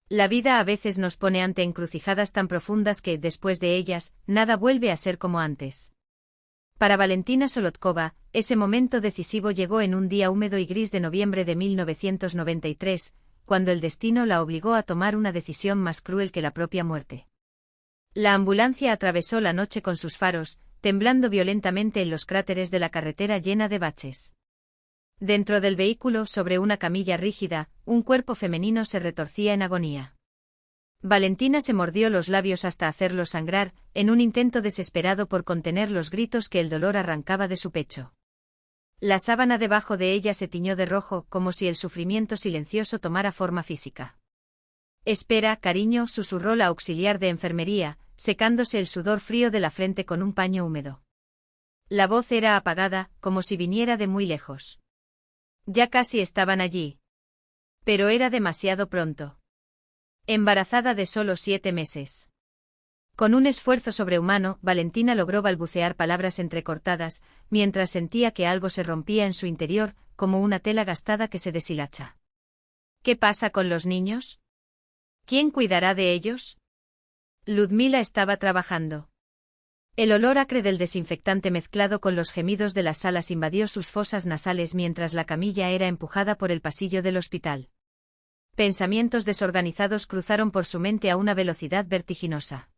La vida a veces nos pone ante encrucijadas tan profundas que, después de ellas, nada vuelve a ser como antes. Para Valentina Solotkova, ese momento decisivo llegó en un día húmedo y gris de noviembre de 1993, cuando el destino la obligó a tomar una decisión más cruel que la propia muerte. La ambulancia atravesó la noche con sus faros, temblando violentamente en los cráteres de la carretera llena de baches. Dentro del vehículo, sobre una camilla rígida, un cuerpo femenino se retorcía en agonía. Valentina se mordió los labios hasta hacerlos sangrar, en un intento desesperado por contener los gritos que el dolor arrancaba de su pecho. La sábana debajo de ella se tiñó de rojo, como si el sufrimiento silencioso tomara forma física. «Espera, cariño», susurró la auxiliar de enfermería, secándose el sudor frío de la frente con un paño húmedo. La voz era apagada, como si viniera de muy lejos. Ya casi estaban allí. Pero era demasiado pronto. Embarazada de solo 7 meses. Con un esfuerzo sobrehumano, Valentina logró balbucear palabras entrecortadas, mientras sentía que algo se rompía en su interior, como una tela gastada que se deshilacha. ¿Qué pasa con los niños? ¿Quién cuidará de ellos? Ludmila estaba trabajando. El olor acre del desinfectante mezclado con los gemidos de las salas invadió sus fosas nasales mientras la camilla era empujada por el pasillo del hospital. Pensamientos desorganizados cruzaron por su mente a una velocidad vertiginosa.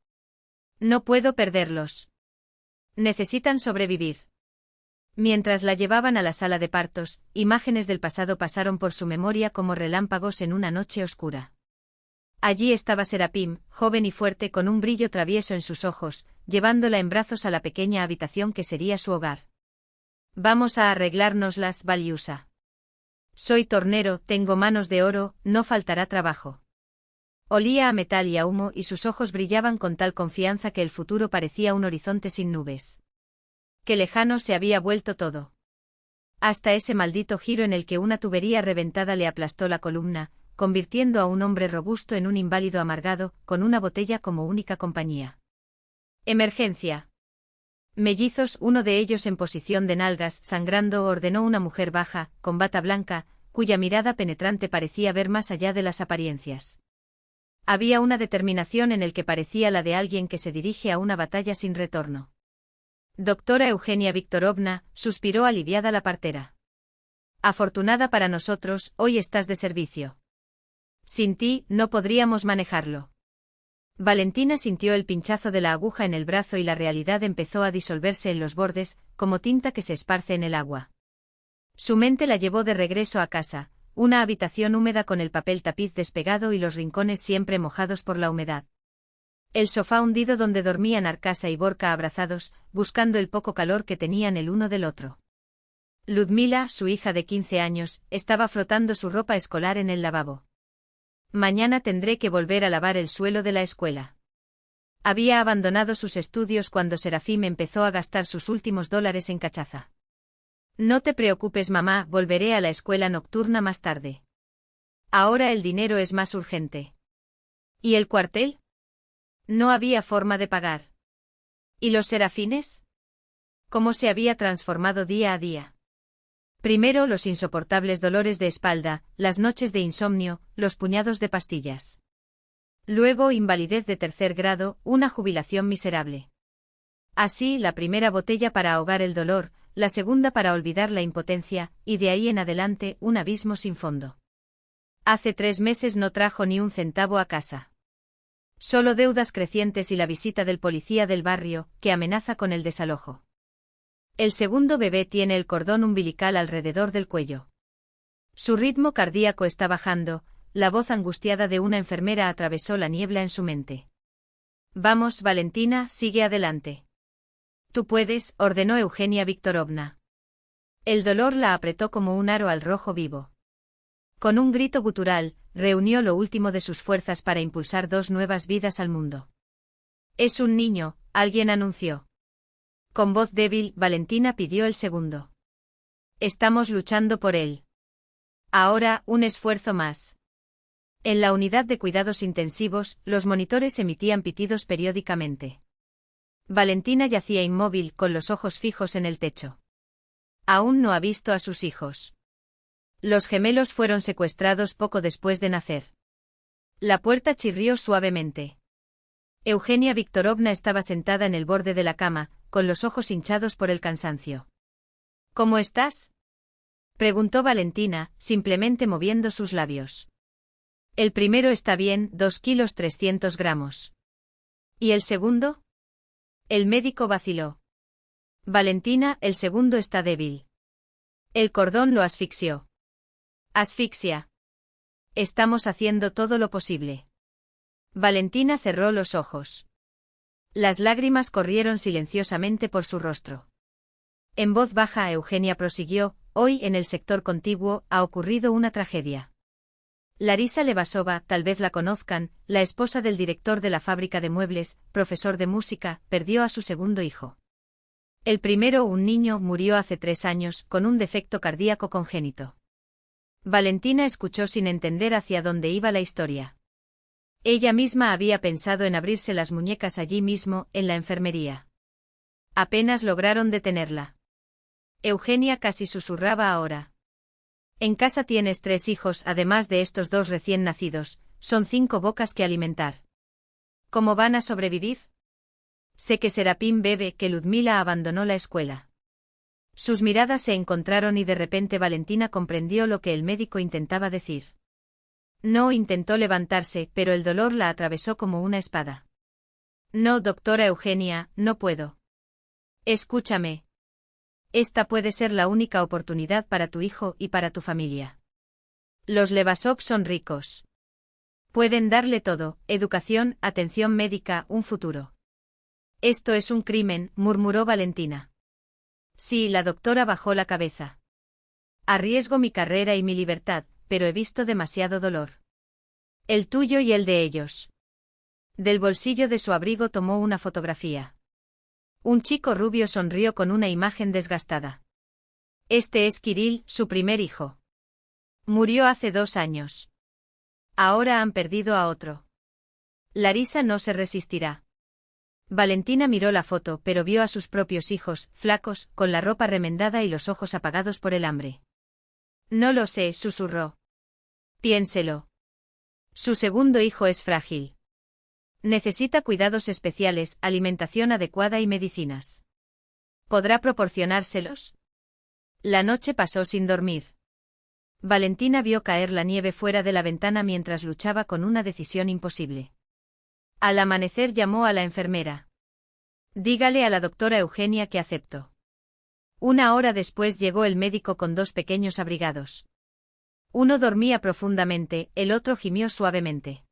No puedo perderlos. Necesitan sobrevivir. Mientras la llevaban a la sala de partos, imágenes del pasado pasaron por su memoria como relámpagos en una noche oscura. Allí estaba Serapim, joven y fuerte con un brillo travieso en sus ojos, llevándola en brazos a la pequeña habitación que sería su hogar. Vamos a arreglárnoslas, Valiusa. Soy tornero, tengo manos de oro, no faltará trabajo. Olía a metal y a humo y sus ojos brillaban con tal confianza que el futuro parecía un horizonte sin nubes. Qué lejano se había vuelto todo. Hasta ese maldito giro en el que una tubería reventada le aplastó la columna, convirtiendo a un hombre robusto en un inválido amargado, con una botella como única compañía. Emergencia. Mellizos, uno de ellos en posición de nalgas, sangrando, ordenó una mujer baja, con bata blanca, cuya mirada penetrante parecía ver más allá de las apariencias. Había una determinación en el que parecía la de alguien que se dirige a una batalla sin retorno. Doctora Eugenia Viktorovna, suspiró aliviada la partera. Afortunada para nosotros, hoy estás de servicio. Sin ti, no podríamos manejarlo. Valentina sintió el pinchazo de la aguja en el brazo y la realidad empezó a disolverse en los bordes, como tinta que se esparce en el agua. Su mente la llevó de regreso a casa, una habitación húmeda con el papel tapiz despegado y los rincones siempre mojados por la humedad. El sofá hundido donde dormían Arcasa y Borka abrazados, buscando el poco calor que tenían el uno del otro. Ludmila, su hija de 15 años, estaba frotando su ropa escolar en el lavabo. Mañana tendré que volver a lavar el suelo de la escuela. Había abandonado sus estudios cuando Serafim empezó a gastar sus últimos dólares en cachaza. No te preocupes, mamá, volveré a la escuela nocturna más tarde. Ahora el dinero es más urgente. ¿Y el cuartel? No había forma de pagar. ¿Y los serafines? ¿Cómo se había transformado día a día? Primero los insoportables dolores de espalda, las noches de insomnio, los puñados de pastillas. Luego invalidez de 3er grado, una jubilación miserable. Así, la primera botella para ahogar el dolor, la segunda para olvidar la impotencia, y de ahí en adelante un abismo sin fondo. Hace 3 meses no trajo ni un centavo a casa. Solo deudas crecientes y la visita del policía del barrio, que amenaza con el desalojo. El segundo bebé tiene el cordón umbilical alrededor del cuello. Su ritmo cardíaco está bajando, la voz angustiada de una enfermera atravesó la niebla en su mente. Vamos, Valentina, sigue adelante. Tú puedes, ordenó Eugenia Viktorovna. El dolor la apretó como un aro al rojo vivo. Con un grito gutural, reunió lo último de sus fuerzas para impulsar 2 nuevas vidas al mundo. Es un niño, alguien anunció. Con voz débil, Valentina pidió el segundo. Estamos luchando por él. Ahora, un esfuerzo más. En la unidad de cuidados intensivos, los monitores emitían pitidos periódicamente. Valentina yacía inmóvil, con los ojos fijos en el techo. Aún no ha visto a sus hijos. Los gemelos fueron secuestrados poco después de nacer. La puerta chirrió suavemente. Eugenia Viktorovna estaba sentada en el borde de la cama, con los ojos hinchados por el cansancio. ¿Cómo estás?, preguntó Valentina, simplemente moviendo sus labios. El primero está bien, 2 kilos 300 gramos. ¿Y el segundo? El médico vaciló. Valentina, el segundo está débil. El cordón lo asfixió. Asfixia. Estamos haciendo todo lo posible. Valentina cerró los ojos. Las lágrimas corrieron silenciosamente por su rostro. En voz baja Eugenia prosiguió: hoy en el sector contiguo ha ocurrido una tragedia. Larisa Levasova, tal vez la conozcan, la esposa del director de la fábrica de muebles, profesor de música, perdió a su segundo hijo. El primero, un niño, murió hace 3 años, con un defecto cardíaco congénito. Valentina escuchó sin entender hacia dónde iba la historia. Ella misma había pensado en abrirse las muñecas allí mismo, en la enfermería. Apenas lograron detenerla. Eugenia casi susurraba ahora. En casa tienes 3 hijos, además de estos 2 recién nacidos, son 5 bocas que alimentar. ¿Cómo van a sobrevivir? Sé que Serapín bebe, que Ludmila abandonó la escuela. Sus miradas se encontraron y de repente Valentina comprendió lo que el médico intentaba decir. No intentó levantarse, pero el dolor la atravesó como una espada. No, doctora Eugenia, no puedo. Escúchame. Esta puede ser la única oportunidad para tu hijo y para tu familia. Los Levasov son ricos. Pueden darle todo: educación, atención médica, un futuro. Esto es un crimen, murmuró Valentina. Sí, la doctora bajó la cabeza. Arriesgo mi carrera y mi libertad, pero he visto demasiado dolor. El tuyo y el de ellos. Del bolsillo de su abrigo tomó una fotografía. Un chico rubio sonrió con una imagen desgastada. Este es Kirill, su primer hijo. Murió hace 2 años. Ahora han perdido a otro. Larisa no se resistirá. Valentina miró la foto, pero vio a sus propios hijos, flacos, con la ropa remendada y los ojos apagados por el hambre. No lo sé, susurró. Piénselo. Su segundo hijo es frágil. Necesita cuidados especiales, alimentación adecuada y medicinas. ¿Podrá proporcionárselos? La noche pasó sin dormir. Valentina vio caer la nieve fuera de la ventana mientras luchaba con una decisión imposible. Al amanecer llamó a la enfermera. Dígale a la doctora Eugenia que acepto. 1 hora después llegó el médico con 2 pequeños abrigados. Uno dormía profundamente, el otro gimió suavemente.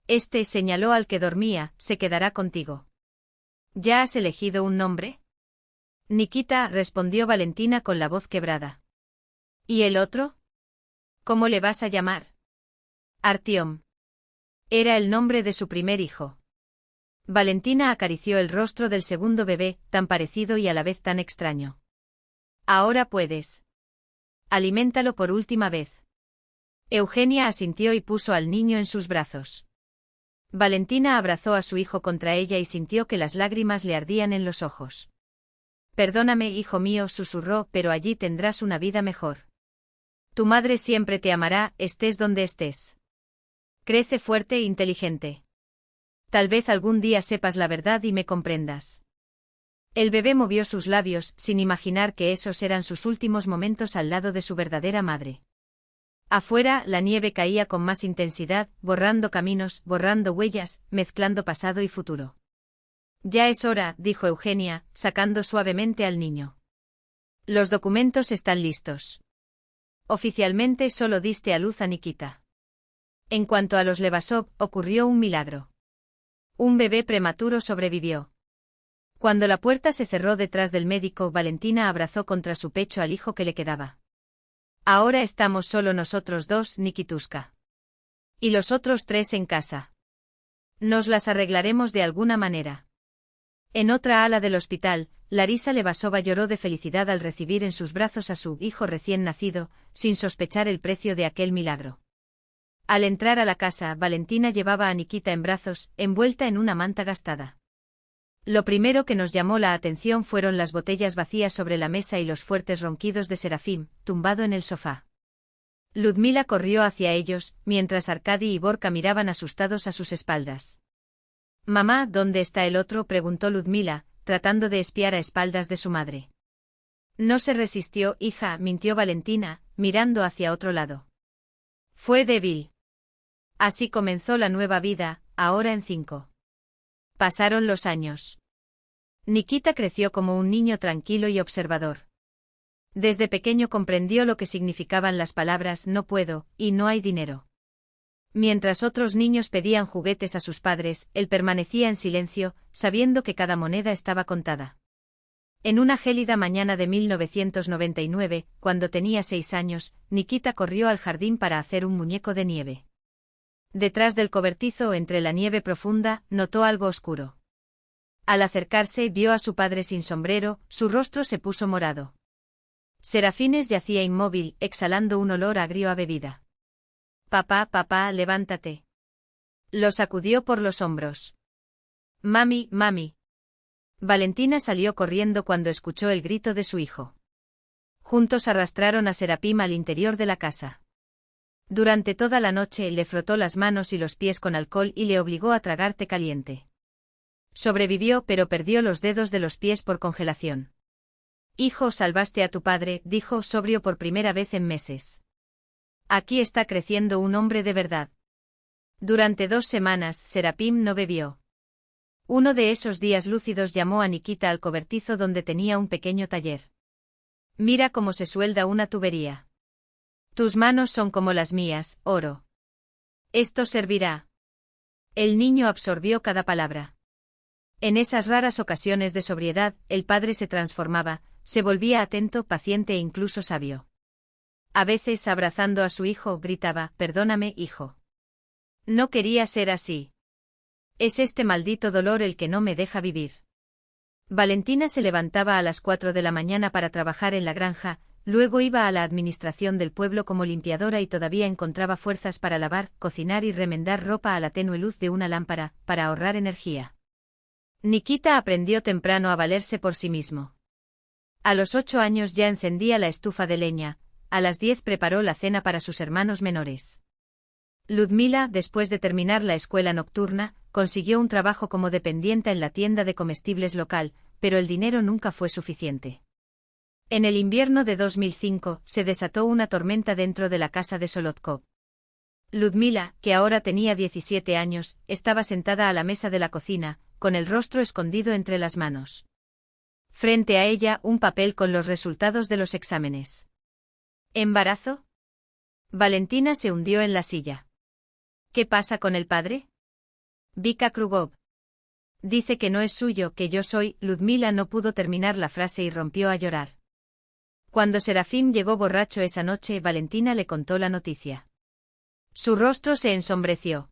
Este, señaló al que dormía, se quedará contigo. ¿Ya has elegido un nombre? Nikita, respondió Valentina con la voz quebrada. ¿Y el otro? ¿Cómo le vas a llamar? Artyom. Era el nombre de su primer hijo. Valentina acarició el rostro del segundo bebé, tan parecido y a la vez tan extraño. Ahora puedes. Aliméntalo por última vez. Eugenia asintió y puso al niño en sus brazos. Valentina abrazó a su hijo contra ella y sintió que las lágrimas le ardían en los ojos. Perdóname, hijo mío, susurró, pero allí tendrás una vida mejor. Tu madre siempre te amará, estés donde estés. Crece fuerte e inteligente. Tal vez algún día sepas la verdad y me comprendas. El bebé movió sus labios, sin imaginar que esos eran sus últimos momentos al lado de su verdadera madre. Afuera, la nieve caía con más intensidad, borrando caminos, borrando huellas, mezclando pasado y futuro. Ya es hora, dijo Eugenia, sacando suavemente al niño. Los documentos están listos. Oficialmente solo diste a luz a Nikita. En cuanto a los Levasov, ocurrió un milagro. Un bebé prematuro sobrevivió. Cuando la puerta se cerró detrás del médico, Valentina abrazó contra su pecho al hijo que le quedaba. Ahora estamos solo nosotros 2, Nikituska. Y los otros 3 en casa. Nos las arreglaremos de alguna manera. En otra ala del hospital, Larisa Levasova lloró de felicidad al recibir en sus brazos a su hijo recién nacido, sin sospechar el precio de aquel milagro. Al entrar a la casa, Valentina llevaba a Nikita en brazos, envuelta en una manta gastada. Lo primero que nos llamó la atención fueron las botellas vacías sobre la mesa y los fuertes ronquidos de Serafín, tumbado en el sofá. Ludmila corrió hacia ellos, mientras Arkady y Borka miraban asustados a sus espaldas. «Mamá, ¿dónde está el otro?», preguntó Ludmila, tratando de espiar a espaldas de su madre. «No se resistió, hija», mintió Valentina, mirando hacia otro lado. «Fue débil». Así comenzó la nueva vida, ahora en 5. Pasaron los años. Nikita creció como un niño tranquilo y observador. Desde pequeño comprendió lo que significaban las palabras «no puedo» y «no hay dinero». Mientras otros niños pedían juguetes a sus padres, él permanecía en silencio, sabiendo que cada moneda estaba contada. En una gélida mañana de 1999, cuando tenía 6 años, Nikita corrió al jardín para hacer un muñeco de nieve. Detrás del cobertizo, entre la nieve profunda, notó algo oscuro. Al acercarse, vio a su padre sin sombrero, su rostro se puso morado. Serafines yacía inmóvil, exhalando un olor agrio a bebida. «Papá, papá, levántate». Lo sacudió por los hombros. «Mami, mami». Valentina salió corriendo cuando escuchó el grito de su hijo. Juntos arrastraron a Serapim al interior de la casa. Durante toda la noche le frotó las manos y los pies con alcohol y le obligó a tragar té caliente. Sobrevivió, pero perdió los dedos de los pies por congelación. «Hijo, salvaste a tu padre», dijo sobrio por primera vez en meses. «Aquí está creciendo un hombre de verdad». Durante 2 semanas, Serapim no bebió. Uno de esos días lúcidos llamó a Nikita al cobertizo donde tenía un pequeño taller. «Mira cómo se suelda una tubería. Tus manos son como las mías, oro. Esto servirá». El niño absorbió cada palabra. En esas raras ocasiones de sobriedad, el padre se transformaba, se volvía atento, paciente e incluso sabio. A veces, abrazando a su hijo, gritaba: «Perdóname, hijo. No quería ser así. Es este maldito dolor el que no me deja vivir». Valentina se levantaba a las 4 de la mañana para trabajar en la granja, luego iba a la administración del pueblo como limpiadora y todavía encontraba fuerzas para lavar, cocinar y remendar ropa a la tenue luz de una lámpara, para ahorrar energía. Nikita aprendió temprano a valerse por sí mismo. A los 8 años ya encendía la estufa de leña, a las 10 preparó la cena para sus hermanos menores. Ludmila, después de terminar la escuela nocturna, consiguió un trabajo como dependienta en la tienda de comestibles local, pero el dinero nunca fue suficiente. En el invierno de 2005, se desató una tormenta dentro de la casa de Solotkov. Ludmila, que ahora tenía 17 años, estaba sentada a la mesa de la cocina, con el rostro escondido entre las manos. Frente a ella, un papel con los resultados de los exámenes. ¿Embarazo? Valentina se hundió en la silla. ¿Qué pasa con el padre? Vika Krugov. Dice que no es suyo, que yo soy. Ludmila no pudo terminar la frase y rompió a llorar. Cuando Serafim llegó borracho esa noche, Valentina le contó la noticia. Su rostro se ensombreció.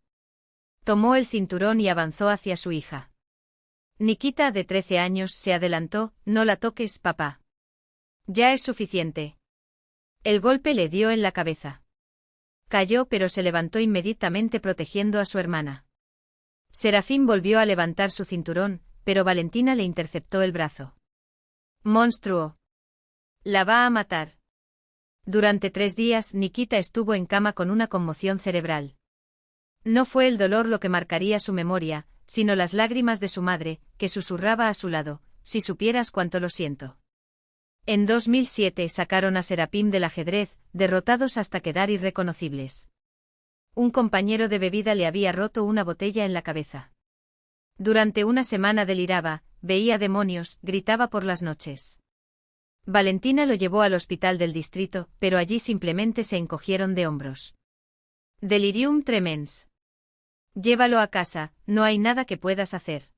Tomó el cinturón y avanzó hacia su hija. Nikita, de 13 años, se adelantó: «No la toques, papá. Ya es suficiente». El golpe le dio en la cabeza. Cayó, pero se levantó inmediatamente protegiendo a su hermana. Serafín volvió a levantar su cinturón, pero Valentina le interceptó el brazo. «Monstruo. La va a matar». Durante 3 días, Nikita estuvo en cama con una conmoción cerebral. No fue el dolor lo que marcaría su memoria, sino las lágrimas de su madre, que susurraba a su lado: «Si supieras cuánto lo siento». En 2007 sacaron a Serapim del ajedrez, derrotados hasta quedar irreconocibles. Un compañero de bebida le había roto una botella en la cabeza. Durante una semana deliraba, veía demonios, gritaba por las noches. Valentina lo llevó al hospital del distrito, pero allí simplemente se encogieron de hombros. Delirium tremens. Llévalo a casa, no hay nada que puedas hacer.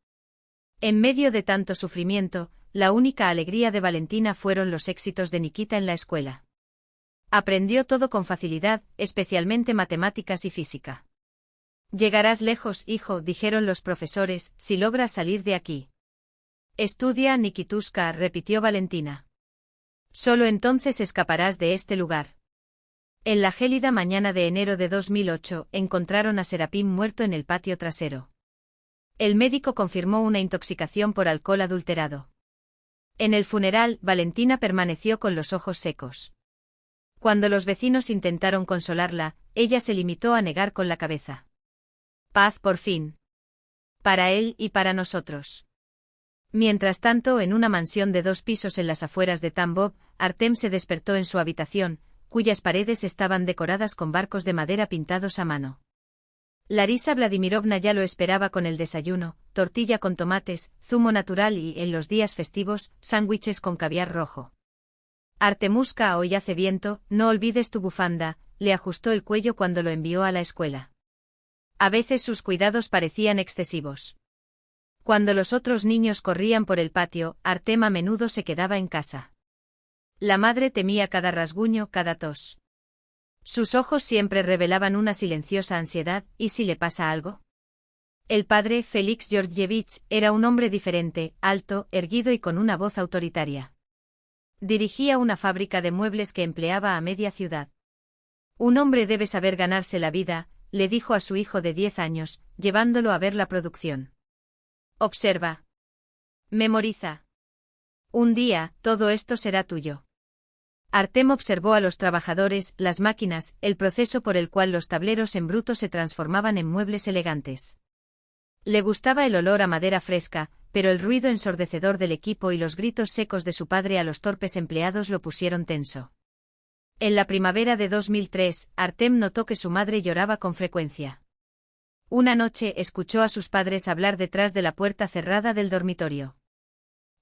En medio de tanto sufrimiento, la única alegría de Valentina fueron los éxitos de Nikita en la escuela. Aprendió todo con facilidad, especialmente matemáticas y física. «Llegarás lejos, hijo», dijeron los profesores, «si logras salir de aquí». «Estudia, Nikitushka», repitió Valentina. «Solo entonces escaparás de este lugar». En la gélida mañana de enero de 2008, encontraron a Serapim muerto en el patio trasero. El médico confirmó una intoxicación por alcohol adulterado. En el funeral, Valentina permaneció con los ojos secos. Cuando los vecinos intentaron consolarla, ella se limitó a negar con la cabeza. Paz por fin. Para él y para nosotros. Mientras tanto, en una mansión de 2 pisos en las afueras de Tambov, Artem se despertó en su habitación, cuyas paredes estaban decoradas con barcos de madera pintados a mano. Larisa Vladimirovna ya lo esperaba con el desayuno, tortilla con tomates, zumo natural y, en los días festivos, sándwiches con caviar rojo. Artemuska, hoy hace viento, no olvides tu bufanda, le ajustó el cuello cuando lo envió a la escuela. A veces sus cuidados parecían excesivos. Cuando los otros niños corrían por el patio, Artem a menudo se quedaba en casa. La madre temía cada rasguño, cada tos. Sus ojos siempre revelaban una silenciosa ansiedad, ¿y si le pasa algo? El padre, Félix Georgievich, era un hombre diferente, alto, erguido y con una voz autoritaria. Dirigía una fábrica de muebles que empleaba a media ciudad. Un hombre debe saber ganarse la vida, le dijo a su hijo de 10 años, llevándolo a ver la producción. Observa. Memoriza. Un día, todo esto será tuyo. Artem observó a los trabajadores, las máquinas, el proceso por el cual los tableros en bruto se transformaban en muebles elegantes. Le gustaba el olor a madera fresca, pero el ruido ensordecedor del equipo y los gritos secos de su padre a los torpes empleados lo pusieron tenso. En la primavera de 2003, Artem notó que su madre lloraba con frecuencia. Una noche escuchó a sus padres hablar detrás de la puerta cerrada del dormitorio.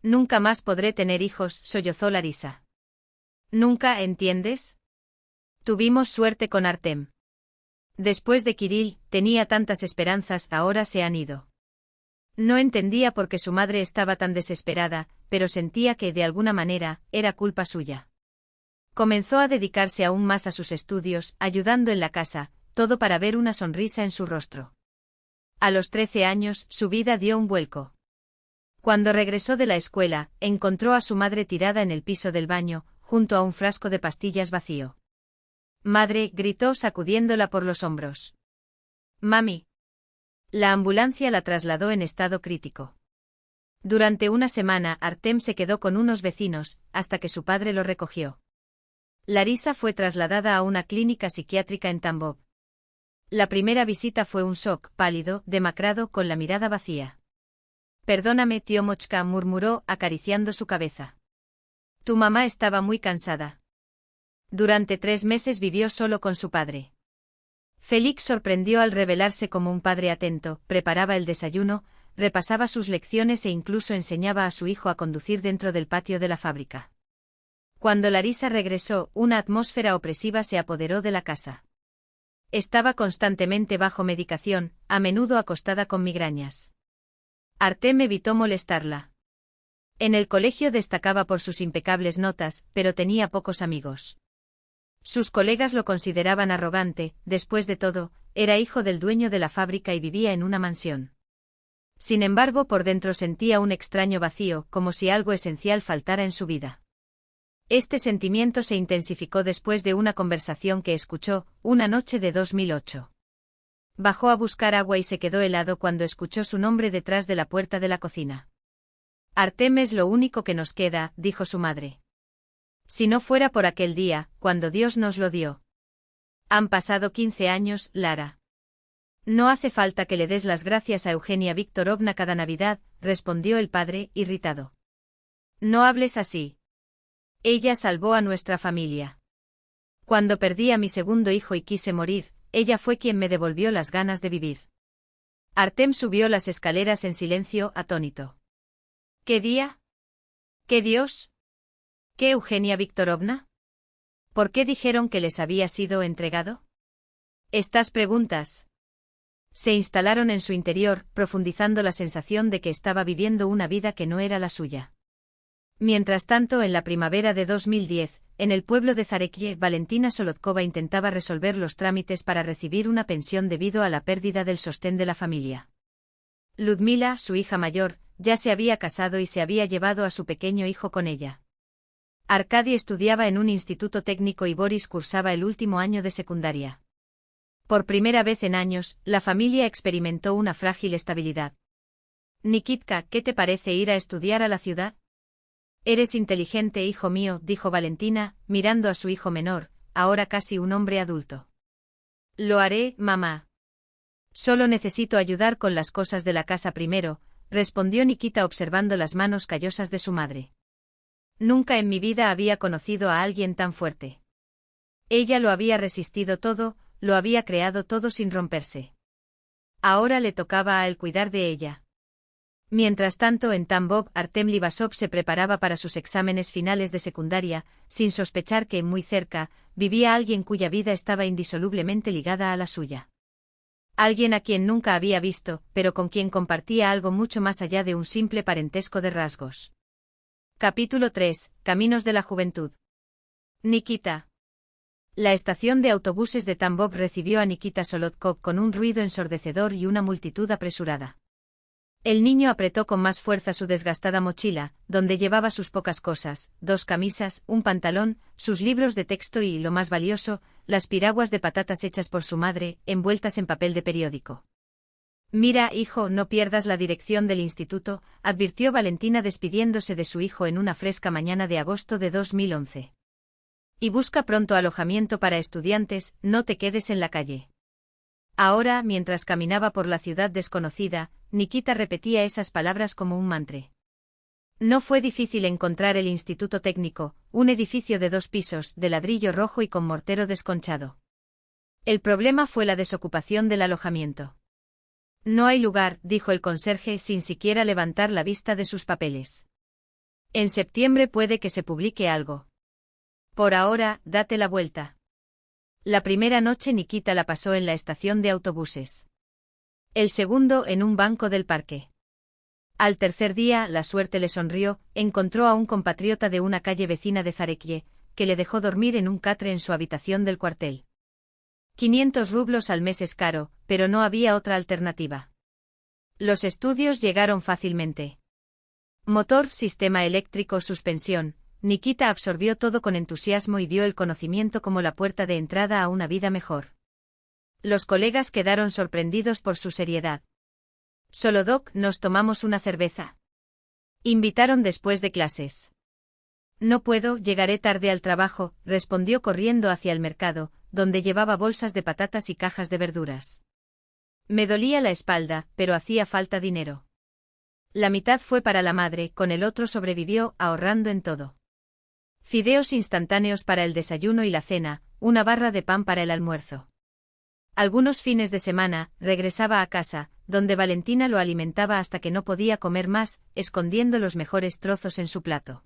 Nunca más podré tener hijos, sollozó Larisa. ¿Nunca, entiendes? Tuvimos suerte con Artem. Después de Kirill, tenía tantas esperanzas, ahora se han ido. No entendía por qué su madre estaba tan desesperada, pero sentía que, de alguna manera, era culpa suya. Comenzó a dedicarse aún más a sus estudios, ayudando en la casa, todo para ver una sonrisa en su rostro. A los 13 años, su vida dio un vuelco. Cuando regresó de la escuela, encontró a su madre tirada en el piso del baño, junto a un frasco de pastillas vacío. «Madre», gritó sacudiéndola por los hombros. «Mami». La ambulancia la trasladó en estado crítico. Durante una semana, Artem se quedó con unos vecinos, hasta que su padre lo recogió. Larisa fue trasladada a una clínica psiquiátrica en Tambov. La primera visita fue un shock, pálido, demacrado, con la mirada vacía. «Perdóname, tío Mochka», murmuró, acariciando su cabeza. «Tu mamá estaba muy cansada». Durante 3 meses vivió solo con su padre. Félix sorprendió al revelarse como un padre atento, preparaba el desayuno, repasaba sus lecciones e incluso enseñaba a su hijo a conducir dentro del patio de la fábrica. Cuando Larisa regresó, una atmósfera opresiva se apoderó de la casa. Estaba constantemente bajo medicación, a menudo acostada con migrañas. Artem evitó molestarla. En el colegio destacaba por sus impecables notas, pero tenía pocos amigos. Sus colegas lo consideraban arrogante, después de todo, era hijo del dueño de la fábrica y vivía en una mansión. Sin embargo, por dentro sentía un extraño vacío, como si algo esencial faltara en su vida. Este sentimiento se intensificó después de una conversación que escuchó, una noche de 2008. Bajó a buscar agua y se quedó helado cuando escuchó su nombre detrás de la puerta de la cocina. «Artem es lo único que nos queda», dijo su madre. «Si no fuera por aquel día, cuando Dios nos lo dio». «Han pasado 15 años, Lara». «No hace falta que le des las gracias a Eugenia Viktorovna cada Navidad», respondió el padre, irritado. «No hables así. Ella salvó a nuestra familia. Cuando perdí a mi segundo hijo y quise morir, ella fue quien me devolvió las ganas de vivir». Artem subió las escaleras en silencio, atónito. «¿Qué día? ¿Qué Dios? ¿Qué Eugenia Viktorovna? ¿Por qué dijeron que les había sido entregado?» Estas preguntas se instalaron en su interior, profundizando la sensación de que estaba viviendo una vida que no era la suya. Mientras tanto, en la primavera de 2010, en el pueblo de Zarekie, Valentina Solotkova intentaba resolver los trámites para recibir una pensión debido a la pérdida del sostén de la familia. Ludmila, su hija mayor, ya se había casado y se había llevado a su pequeño hijo con ella. Arkady estudiaba en un instituto técnico y Boris cursaba el último año de secundaria. Por primera vez en años, la familia experimentó una frágil estabilidad. «Nikitka, ¿qué te parece ir a estudiar a la ciudad?» «Eres inteligente, hijo mío», dijo Valentina, mirando a su hijo menor, ahora casi un hombre adulto. Lo haré, mamá. Solo necesito ayudar con las cosas de la casa primero, respondió Nikita observando las manos callosas de su madre. Nunca en mi vida había conocido a alguien tan fuerte. Ella lo había resistido todo, lo había creado todo sin romperse. Ahora le tocaba a él cuidar de ella. Mientras tanto, en Tambov, Artem Livasov se preparaba para sus exámenes finales de secundaria, sin sospechar que, muy cerca, vivía alguien cuya vida estaba indisolublemente ligada a la suya. Alguien a quien nunca había visto, pero con quien compartía algo mucho más allá de un simple parentesco de rasgos. Capítulo 3. Caminos de la juventud. Nikita. La estación de autobuses de Tambov recibió a Nikita Solotkov con un ruido ensordecedor y una multitud apresurada. El niño apretó con más fuerza su desgastada mochila, donde llevaba sus pocas cosas, 2 camisas, un pantalón, sus libros de texto y, lo más valioso, las piraguas de patatas hechas por su madre, envueltas en papel de periódico. Mira, hijo, no pierdas la dirección del instituto, advirtió Valentina despidiéndose de su hijo en una fresca mañana de agosto de 2011. Y busca pronto alojamiento para estudiantes, no te quedes en la calle. Ahora, mientras caminaba por la ciudad desconocida, Nikita repetía esas palabras como un mantra. No fue difícil encontrar el Instituto Técnico, un edificio de 2 pisos, de ladrillo rojo y con mortero desconchado. El problema fue la desocupación del alojamiento. No hay lugar, dijo el conserje sin siquiera levantar la vista de sus papeles. En septiembre puede que se publique algo. Por ahora, date la vuelta. La primera noche Nikita la pasó en la estación de autobuses. El segundo en un banco del parque. Al tercer día, la suerte le sonrió, encontró a un compatriota de una calle vecina de Zarekie, que le dejó dormir en un catre en su habitación del cuartel. 500 rublos al mes es caro, pero no había otra alternativa. Los estudios llegaron fácilmente. Motor, sistema eléctrico, suspensión. Nikita absorbió todo con entusiasmo y vio el conocimiento como la puerta de entrada a una vida mejor. Los colegas quedaron sorprendidos por su seriedad. Solo Doc, nos tomamos una cerveza. Invitaron después de clases. No puedo, llegaré tarde al trabajo, respondió corriendo hacia el mercado, donde llevaba bolsas de patatas y cajas de verduras. Me dolía la espalda, pero hacía falta dinero. La mitad fue para la madre, con el otro sobrevivió, ahorrando en todo. Fideos instantáneos para el desayuno y la cena, una barra de pan para el almuerzo. Algunos fines de semana, regresaba a casa, donde Valentina lo alimentaba hasta que no podía comer más, escondiendo los mejores trozos en su plato.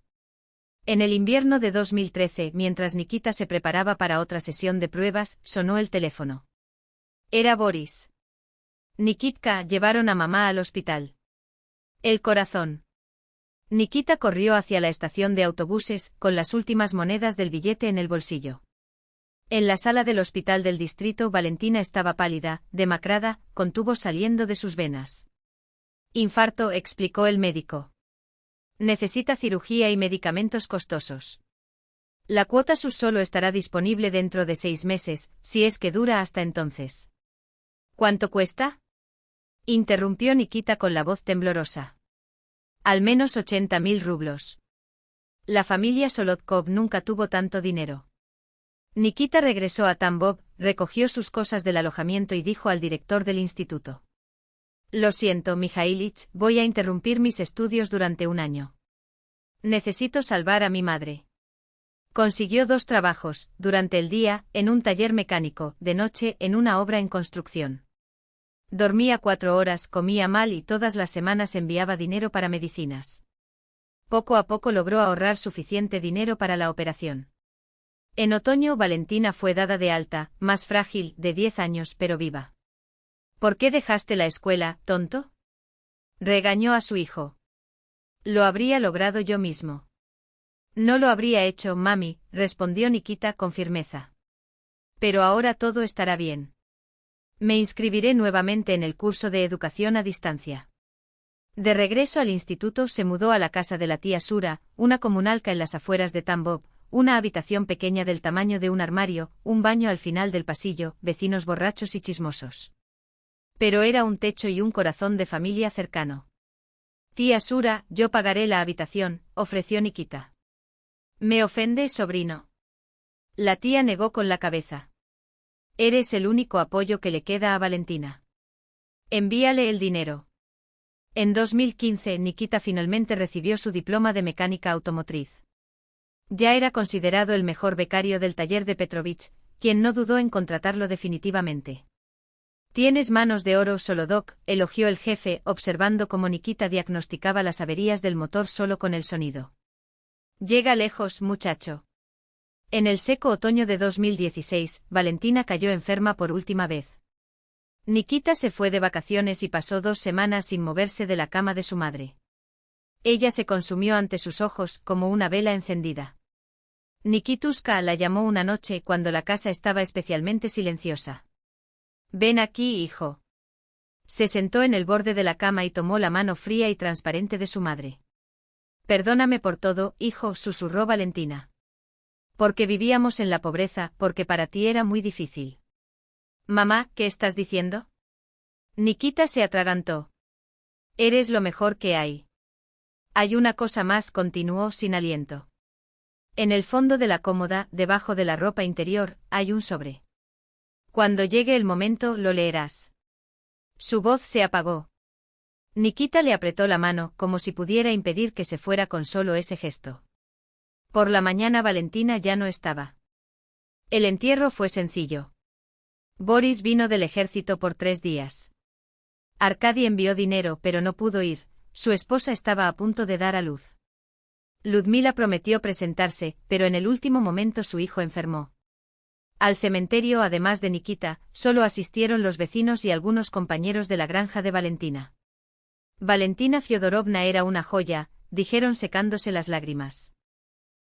En el invierno de 2013, mientras Nikita se preparaba para otra sesión de pruebas, sonó el teléfono. Era Boris. Nikitka, llevaron a mamá al hospital. El corazón. Nikita corrió hacia la estación de autobuses, con las últimas monedas del billete en el bolsillo. En la sala del hospital del distrito, Valentina estaba pálida, demacrada, con tubos saliendo de sus venas. Infarto, explicó el médico. Necesita cirugía y medicamentos costosos. La cuota SUS solo estará disponible dentro de 6 meses, si es que dura hasta entonces. ¿Cuánto cuesta? Interrumpió Nikita con la voz temblorosa. Al menos 80.000 rublos. La familia Solotkov nunca tuvo tanto dinero. Nikita regresó a Tambov, recogió sus cosas del alojamiento y dijo al director del instituto. Lo siento, Mikhailich, voy a interrumpir mis estudios durante un año. Necesito salvar a mi madre. Consiguió 2 trabajos, durante el día, en un taller mecánico, de noche, en una obra en construcción. Dormía 4 horas, comía mal y todas las semanas enviaba dinero para medicinas. Poco a poco logró ahorrar suficiente dinero para la operación. En otoño Valentina fue dada de alta, más frágil, de 10 años pero viva. ¿Por qué dejaste la escuela, tonto? Regañó a su hijo. Lo habría logrado yo mismo. No lo habría hecho, mami, respondió Nikita con firmeza. Pero ahora todo estará bien. Me inscribiré nuevamente en el curso de educación a distancia. De regreso al instituto se mudó a la casa de la tía Sura, una comunalca en las afueras de Tambov, una habitación pequeña del tamaño de un armario, un baño al final del pasillo, vecinos borrachos y chismosos. Pero era un techo y un corazón de familia cercano. Tía Sura, yo pagaré la habitación, ofreció Nikita. ¿Me ofende, sobrino? La tía negó con la cabeza. Eres el único apoyo que le queda a Valentina. Envíale el dinero. En 2015, Nikita finalmente recibió su diploma de mecánica automotriz. Ya era considerado el mejor becario del taller de Petrovich, quien no dudó en contratarlo definitivamente. Tienes manos de oro, Solodok, elogió el jefe, observando cómo Nikita diagnosticaba las averías del motor solo con el sonido. Llega lejos, muchacho. En el seco otoño de 2016, Valentina cayó enferma por última vez. Nikita se fue de vacaciones y pasó 2 semanas sin moverse de la cama de su madre. Ella se consumió ante sus ojos como una vela encendida. Nikituska la llamó una noche cuando la casa estaba especialmente silenciosa. Ven aquí, hijo. Se sentó en el borde de la cama y tomó la mano fría y transparente de su madre. Perdóname por todo, hijo, susurró Valentina. Porque vivíamos en la pobreza, porque para ti era muy difícil. Mamá, ¿qué estás diciendo? Nikita se atragantó. Eres lo mejor que hay. Hay una cosa más, continuó sin aliento. En el fondo de la cómoda, debajo de la ropa interior, hay un sobre. Cuando llegue el momento, lo leerás. Su voz se apagó. Nikita le apretó la mano, como si pudiera impedir que se fuera con solo ese gesto. Por la mañana Valentina ya no estaba. El entierro fue sencillo. Boris vino del ejército por 3 días. Arkady envió dinero, pero no pudo ir, su esposa estaba a punto de dar a luz. Ludmila prometió presentarse, pero en el último momento su hijo enfermó. Al cementerio, además de Nikita, solo asistieron los vecinos y algunos compañeros de la granja de Valentina. Valentina Fyodorovna era una joya, dijeron secándose las lágrimas.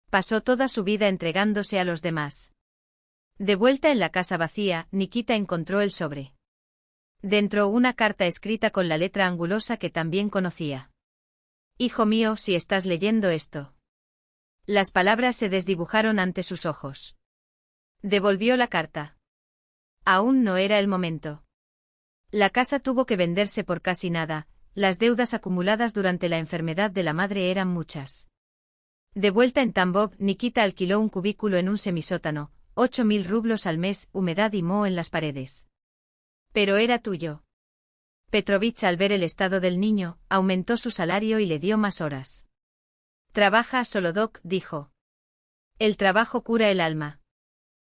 Pasó toda su vida entregándose a los demás. De vuelta en la casa vacía, Nikita encontró el sobre. Dentro una carta escrita con la letra angulosa que también conocía. Hijo mío, si estás leyendo esto. Las palabras se desdibujaron ante sus ojos. Devolvió la carta. Aún no era el momento. La casa tuvo que venderse por casi nada, las deudas acumuladas durante la enfermedad de la madre eran muchas. De vuelta en Tambov, Nikita alquiló un cubículo en un semisótano, 8.000 rublos al mes, humedad y moho en las paredes. Pero era tuyo. Petrovich, al ver el estado del niño, aumentó su salario y le dio más horas. Trabaja, Solodok, dijo. El trabajo cura el alma.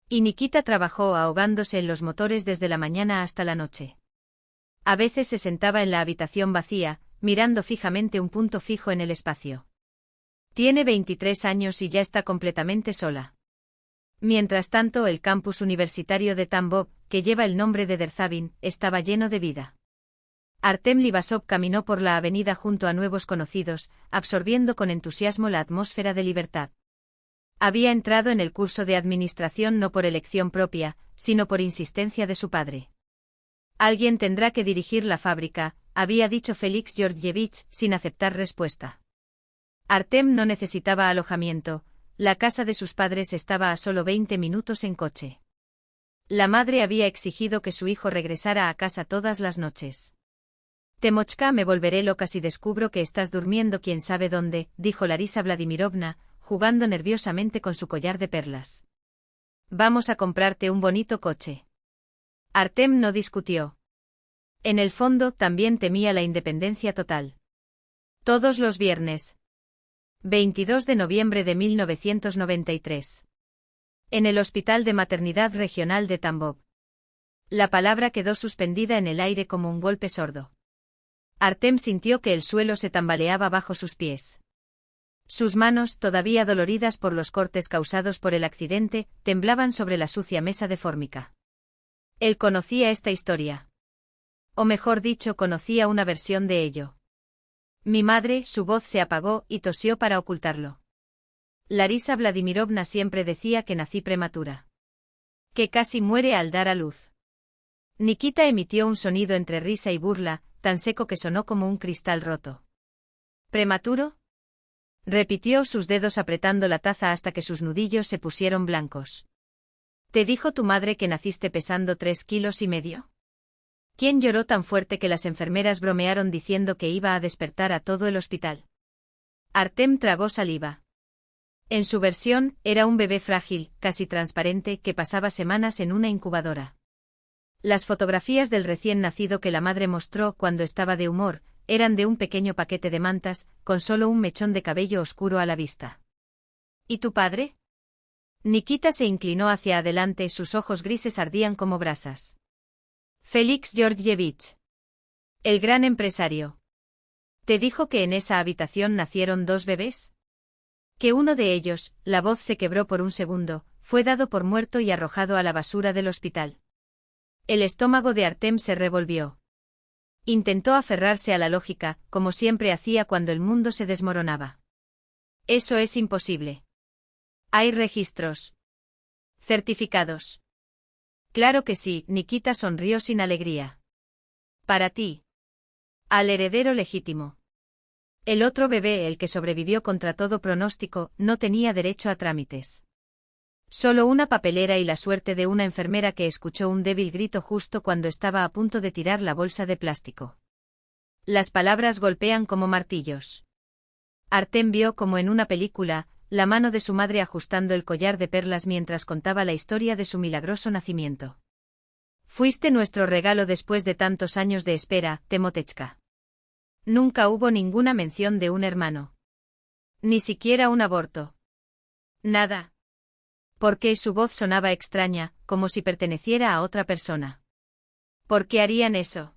Y Nikita trabajó ahogándose en los motores desde la mañana hasta la noche. A veces se sentaba en la habitación vacía, mirando fijamente un punto fijo en el espacio. Tiene 23 años y ya está completamente sola. Mientras tanto, el campus universitario de Tambov, que lleva el nombre de Derzhavin, estaba lleno de vida. Artem Livasov caminó por la avenida junto a nuevos conocidos, absorbiendo con entusiasmo la atmósfera de libertad. Había entrado en el curso de administración no por elección propia, sino por insistencia de su padre. Alguien tendrá que dirigir la fábrica, había dicho Félix Georgievich, sin aceptar respuesta. Artem no necesitaba alojamiento, la casa de sus padres estaba a solo 20 minutos en coche. La madre había exigido que su hijo regresara a casa todas las noches. Temochka, me volveré loca si descubro que estás durmiendo quién sabe dónde, dijo Larisa Vladimirovna, jugando nerviosamente con su collar de perlas. Vamos a comprarte un bonito coche. Artem no discutió. En el fondo también temía la independencia total. Todos los viernes. 22 de noviembre de 1993. En el Hospital de Maternidad Regional de Tambov. La palabra quedó suspendida en el aire como un golpe sordo. Artem sintió que el suelo se tambaleaba bajo sus pies. Sus manos, todavía doloridas por los cortes causados por el accidente, temblaban sobre la sucia mesa de fórmica. Él conocía esta historia. O mejor dicho, conocía una versión de ello. Mi madre, su voz se apagó y tosió para ocultarlo. Larisa Vladimirovna siempre decía que nací prematura. Que casi muere al dar a luz. Nikita emitió un sonido entre risa y burla, tan seco que sonó como un cristal roto. ¿Prematuro? Repitió, sus dedos apretando la taza hasta que sus nudillos se pusieron blancos. ¿Te dijo tu madre que naciste pesando 3,5 kilos? ¿Quién lloró tan fuerte que las enfermeras bromearon diciendo que iba a despertar a todo el hospital? Artem tragó saliva. En su versión, era un bebé frágil, casi transparente, que pasaba semanas en una incubadora. Las fotografías del recién nacido que la madre mostró cuando estaba de humor, eran de un pequeño paquete de mantas, con solo un mechón de cabello oscuro a la vista. ¿Y tu padre? Nikita se inclinó hacia adelante, sus ojos grises ardían como brasas. Félix Georgievich. El gran empresario. ¿Te dijo que en esa habitación nacieron 2 bebés? Que uno de ellos, la voz se quebró por un segundo, fue dado por muerto y arrojado a la basura del hospital. El estómago de Artem se revolvió. Intentó aferrarse a la lógica, como siempre hacía cuando el mundo se desmoronaba. Eso es imposible. Hay registros. Certificados. Claro que sí, Nikita sonrió sin alegría. Para ti. Al heredero legítimo. El otro bebé, el que sobrevivió contra todo pronóstico, no tenía derecho a trámites. Solo una papelera y la suerte de una enfermera que escuchó un débil grito justo cuando estaba a punto de tirar la bolsa de plástico. Las palabras golpean como martillos. Artem vio como en una película, la mano de su madre ajustando el collar de perlas mientras contaba la historia de su milagroso nacimiento. Fuiste nuestro regalo después de tantos años de espera, Temotechka. Nunca hubo ninguna mención de un hermano. Ni siquiera un aborto. Nada. ¿Por qué su voz sonaba extraña, como si perteneciera a otra persona? ¿Por qué harían eso?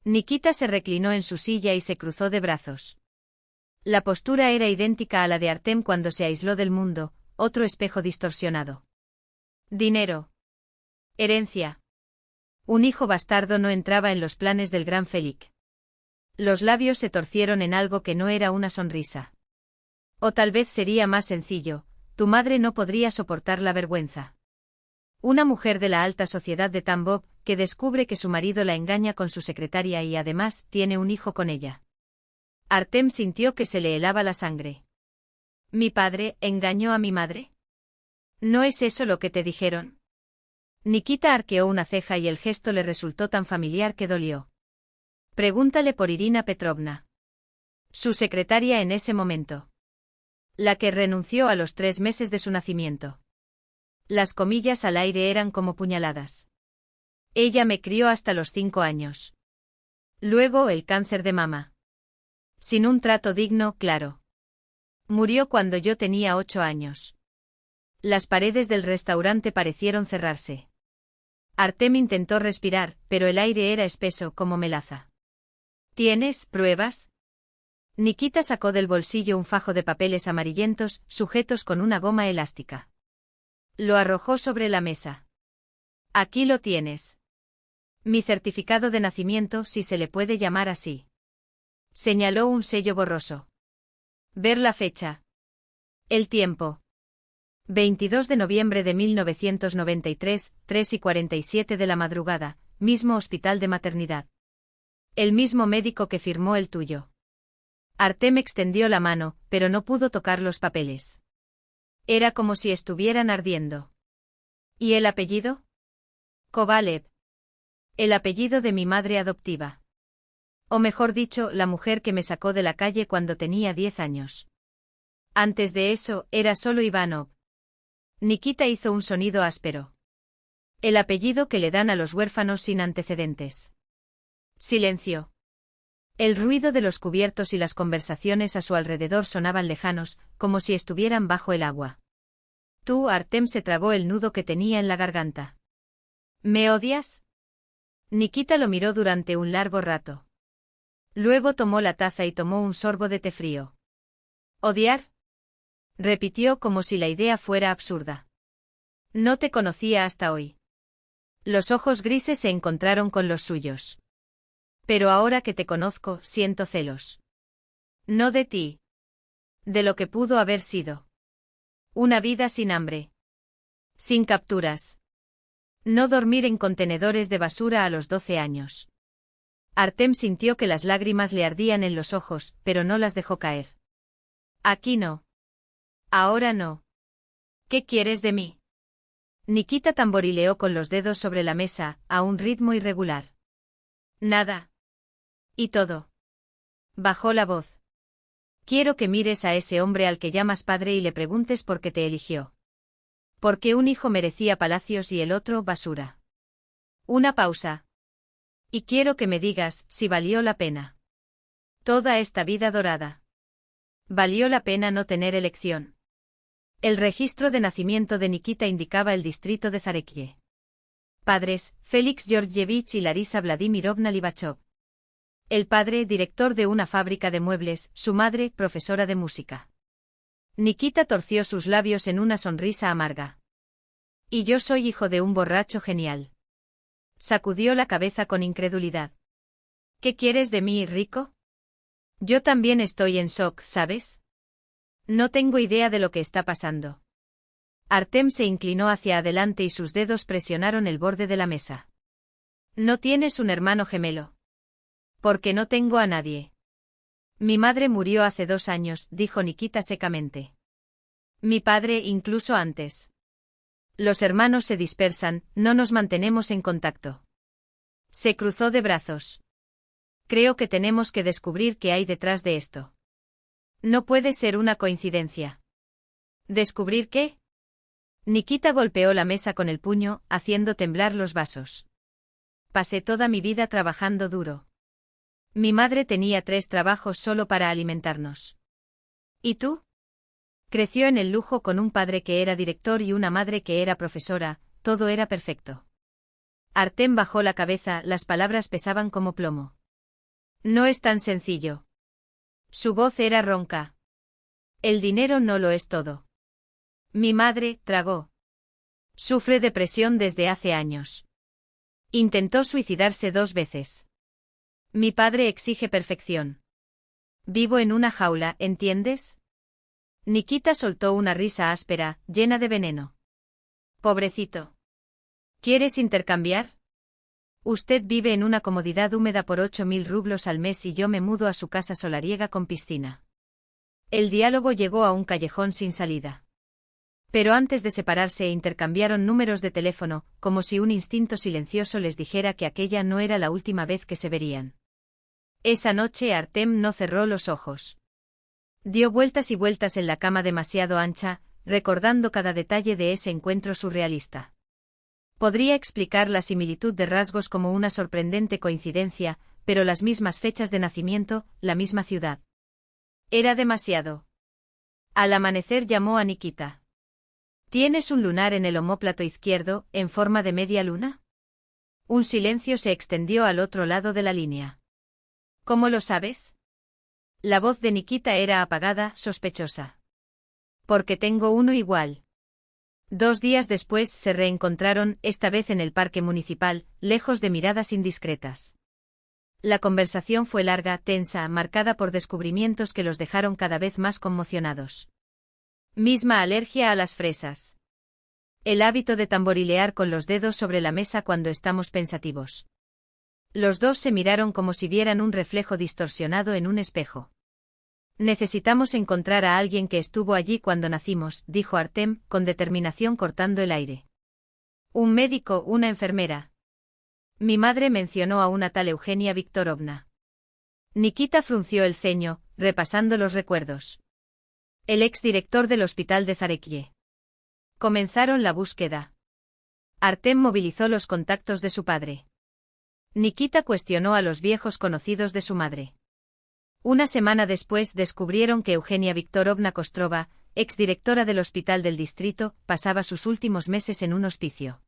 Nikita se reclinó en su silla y se cruzó de brazos. La postura era idéntica a la de Artem cuando se aisló del mundo, otro espejo distorsionado. Dinero. Herencia. Un hijo bastardo no entraba en los planes del gran Félix. Los labios se torcieron en algo que no era una sonrisa. O tal vez sería más sencillo, tu madre no podría soportar la vergüenza. Una mujer de la alta sociedad de Tambov, que descubre que su marido la engaña con su secretaria y además tiene un hijo con ella. Artem sintió que se le helaba la sangre. ¿Mi padre engañó a mi madre? ¿No es eso lo que te dijeron? Nikita arqueó una ceja y el gesto le resultó tan familiar que dolió. Pregúntale por Irina Petrovna. Su secretaria en ese momento. La que renunció a los 3 meses de su nacimiento. Las comillas al aire eran como puñaladas. Ella me crió hasta los 5 años. Luego el cáncer de mama. Sin un trato digno, claro. Murió cuando yo tenía 8 años. Las paredes del restaurante parecieron cerrarse. Artem intentó respirar, pero el aire era espeso como melaza. ¿Tienes pruebas? Nikita sacó del bolsillo un fajo de papeles amarillentos, sujetos con una goma elástica. Lo arrojó sobre la mesa. Aquí lo tienes. Mi certificado de nacimiento, si se le puede llamar así. Señaló un sello borroso. Ver la fecha. El tiempo. 22 de noviembre de 1993, 3:47 de la madrugada, mismo hospital de maternidad. El mismo médico que firmó el tuyo. Artem extendió la mano, pero no pudo tocar los papeles. Era como si estuvieran ardiendo. ¿Y el apellido? Kovalev. El apellido de mi madre adoptiva. O mejor dicho, la mujer que me sacó de la calle cuando tenía 10 años. Antes de eso, era solo Ivanov. Nikita hizo un sonido áspero. El apellido que le dan a los huérfanos sin antecedentes. Silencio. El ruido de los cubiertos y las conversaciones a su alrededor sonaban lejanos, como si estuvieran bajo el agua. Tú, Artem se tragó el nudo que tenía en la garganta. ¿Me odias? Nikita lo miró durante un largo rato. Luego tomó la taza y tomó un sorbo de té frío. ¿Odiar? Repitió como si la idea fuera absurda. No te conocía hasta hoy. Los ojos grises se encontraron con los suyos. Pero ahora que te conozco, siento celos. No de ti. De lo que pudo haber sido. Una vida sin hambre. Sin capturas. No dormir en contenedores de basura a los 12 años. Artem sintió que las lágrimas le ardían en los ojos, pero no las dejó caer. Aquí no. Ahora no. ¿Qué quieres de mí? Nikita tamborileó con los dedos sobre la mesa, a un ritmo irregular. Nada. Y todo. Bajó la voz. Quiero que mires a ese hombre al que llamas padre y le preguntes por qué te eligió. Porque un hijo merecía palacios y el otro basura. Una pausa. Y quiero que me digas si valió la pena. Toda esta vida dorada. Valió la pena no tener elección. El registro de nacimiento de Nikita indicaba el distrito de Zarekie. Padres, Félix Georgievich y Larisa Vladimirovna Libachov. El padre, director de una fábrica de muebles, su madre, profesora de música. Nikita torció sus labios en una sonrisa amarga. Y yo soy hijo de un borracho genial. Sacudió la cabeza con incredulidad. ¿Qué quieres de mí, rico? Yo también estoy en shock, ¿sabes? No tengo idea de lo que está pasando. Artem se inclinó hacia adelante y sus dedos presionaron el borde de la mesa. ¿No tienes un hermano gemelo? Porque no tengo a nadie. Mi madre murió hace 2 años, dijo Nikita secamente. Mi padre incluso antes. Los hermanos se dispersan, no nos mantenemos en contacto. Se cruzó de brazos. Creo que tenemos que descubrir qué hay detrás de esto. No puede ser una coincidencia. ¿Descubrir qué? Nikita golpeó la mesa con el puño, haciendo temblar los vasos. Pasé toda mi vida trabajando duro. Mi madre tenía 3 trabajos solo para alimentarnos. ¿Y tú? Creció en el lujo con un padre que era director y una madre que era profesora, todo era perfecto. Artem bajó la cabeza, las palabras pesaban como plomo. No es tan sencillo. Su voz era ronca. El dinero no lo es todo. Mi madre, tragó. Sufre depresión desde hace años. Intentó suicidarse 2 veces. Mi padre exige perfección. Vivo en una jaula, ¿entiendes? Nikita soltó una risa áspera, llena de veneno. Pobrecito. ¿Quieres intercambiar? Usted vive en una comodidad húmeda por 8.000 rublos al mes y yo me mudo a su casa solariega con piscina. El diálogo llegó a un callejón sin salida. Pero antes de separarse intercambiaron números de teléfono, como si un instinto silencioso les dijera que aquella no era la última vez que se verían. Esa noche Artem no cerró los ojos. Dio vueltas y vueltas en la cama demasiado ancha, recordando cada detalle de ese encuentro surrealista. Podría explicar la similitud de rasgos como una sorprendente coincidencia, pero las mismas fechas de nacimiento, la misma ciudad. Era demasiado. Al amanecer llamó a Nikita. ¿Tienes un lunar en el omóplato izquierdo, en forma de media luna? Un silencio se extendió al otro lado de la línea. ¿Cómo lo sabes? La voz de Nikita era apagada, sospechosa. Porque tengo uno igual. 2 días después se reencontraron, esta vez en el parque municipal, lejos de miradas indiscretas. La conversación fue larga, tensa, marcada por descubrimientos que los dejaron cada vez más conmocionados. Misma alergia a las fresas. El hábito de tamborilear con los dedos sobre la mesa cuando estamos pensativos. Los dos se miraron como si vieran un reflejo distorsionado en un espejo. Necesitamos encontrar a alguien que estuvo allí cuando nacimos, dijo Artem, con determinación cortando el aire. Un médico, una enfermera. Mi madre mencionó a una tal Eugenia Viktorovna. Nikita frunció el ceño, repasando los recuerdos. El exdirector del hospital de Zarekie. Comenzaron la búsqueda. Artem movilizó los contactos de su padre. Nikita cuestionó a los viejos conocidos de su madre. Una semana después descubrieron que Eugenia Viktorovna Kostrova, exdirectora del hospital del distrito, pasaba sus últimos meses en un hospicio.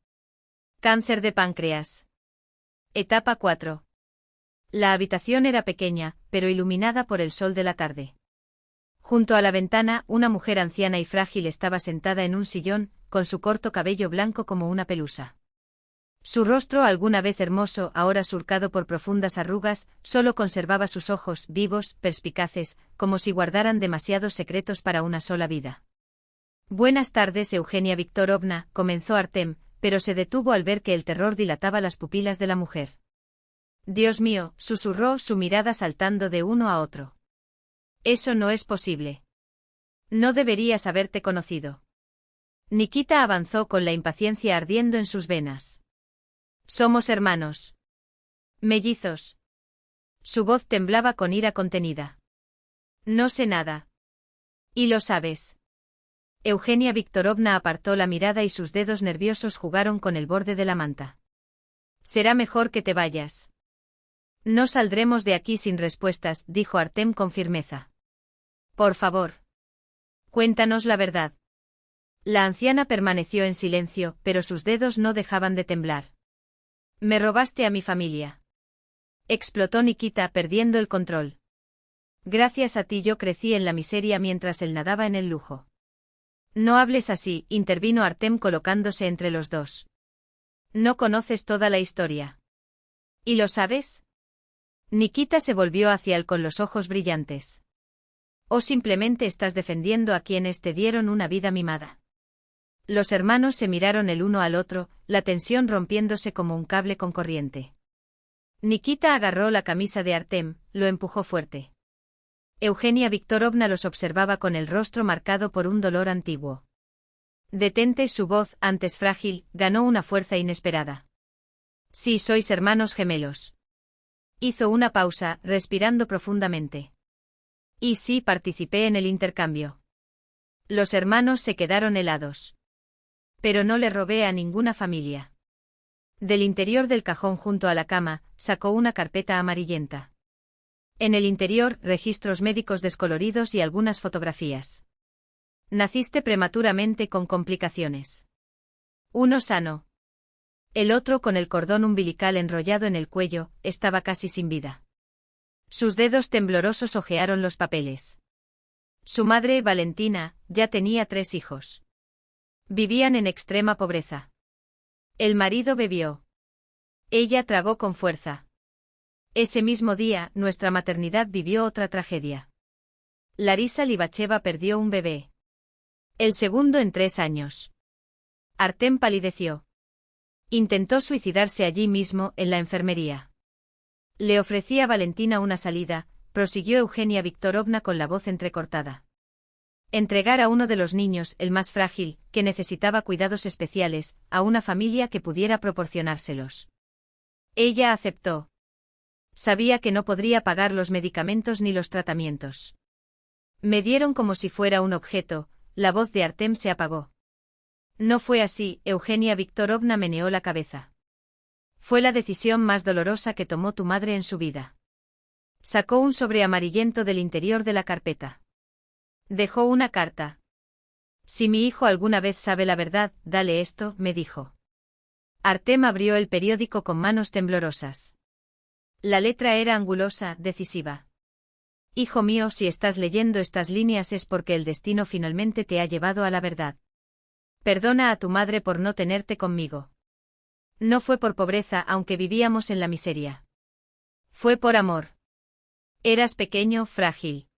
Cáncer de páncreas. Etapa 4. La habitación era pequeña, pero iluminada por el sol de la tarde. Junto a la ventana, una mujer anciana y frágil estaba sentada en un sillón, con su corto cabello blanco como una pelusa. Su rostro, alguna vez hermoso, ahora surcado por profundas arrugas, solo conservaba sus ojos, vivos, perspicaces, como si guardaran demasiados secretos para una sola vida. Buenas tardes, Eugenia Viktorovna, comenzó Artem, pero se detuvo al ver que el terror dilataba las pupilas de la mujer. Dios mío, susurró, su mirada saltando de uno a otro. Eso no es posible. No deberías haberte conocido. Nikita avanzó con la impaciencia ardiendo en sus venas. Somos hermanos. Mellizos. Su voz temblaba con ira contenida. No sé nada. ¿Y lo sabes? Eugenia Viktorovna apartó la mirada y sus dedos nerviosos jugaron con el borde de la manta. Será mejor que te vayas. No saldremos de aquí sin respuestas, dijo Artem con firmeza. Por favor. Cuéntanos la verdad. La anciana permaneció en silencio, pero sus dedos no dejaban de temblar. Me robaste a mi familia. Explotó Nikita perdiendo el control. Gracias a ti yo crecí en la miseria mientras él nadaba en el lujo. No hables así, intervino Artem colocándose entre los dos. No conoces toda la historia. ¿Y lo sabes? Nikita se volvió hacia él con los ojos brillantes. ¿O simplemente estás defendiendo a quienes te dieron una vida mimada? Los hermanos se miraron el uno al otro, la tensión rompiéndose como un cable con corriente. Nikita agarró la camisa de Artem, lo empujó fuerte. Eugenia Viktorovna los observaba con el rostro marcado por un dolor antiguo. Detente, su voz, antes frágil, ganó una fuerza inesperada. Sí, sois hermanos gemelos. Hizo una pausa, respirando profundamente. Y sí, participé en el intercambio. Los hermanos se quedaron helados. Pero no le robé a ninguna familia. Del interior del cajón junto a la cama, sacó una carpeta amarillenta. En el interior, registros médicos descoloridos y algunas fotografías. Naciste prematuramente con complicaciones. Uno sano. El otro con el cordón umbilical enrollado en el cuello, estaba casi sin vida. Sus dedos temblorosos hojearon los papeles. Su madre, Valentina, ya tenía 3 hijos. Vivían en extrema pobreza. El marido bebió. Ella tragó con fuerza. Ese mismo día, nuestra maternidad vivió otra tragedia. Larisa Libacheva perdió un bebé. El segundo en 3 años. Artem palideció. Intentó suicidarse allí mismo, en la enfermería. Le ofrecí a Valentina una salida, prosiguió Eugenia Viktorovna con la voz entrecortada. Entregar a uno de los niños, el más frágil, que necesitaba cuidados especiales, a una familia que pudiera proporcionárselos. Ella aceptó. Sabía que no podría pagar los medicamentos ni los tratamientos. Me dieron como si fuera un objeto, la voz de Artem se apagó. No fue así, Eugenia Viktorovna meneó la cabeza. Fue la decisión más dolorosa que tomó tu madre en su vida. Sacó un sobre amarillento del interior de la carpeta. Dejó una carta. Si mi hijo alguna vez sabe la verdad, dale esto, me dijo. Artem abrió el periódico con manos temblorosas. La letra era angulosa, decisiva. Hijo mío, si estás leyendo estas líneas es porque el destino finalmente te ha llevado a la verdad. Perdona a tu madre por no tenerte conmigo. No fue por pobreza, aunque vivíamos en la miseria. Fue por amor. Eras pequeño, frágil.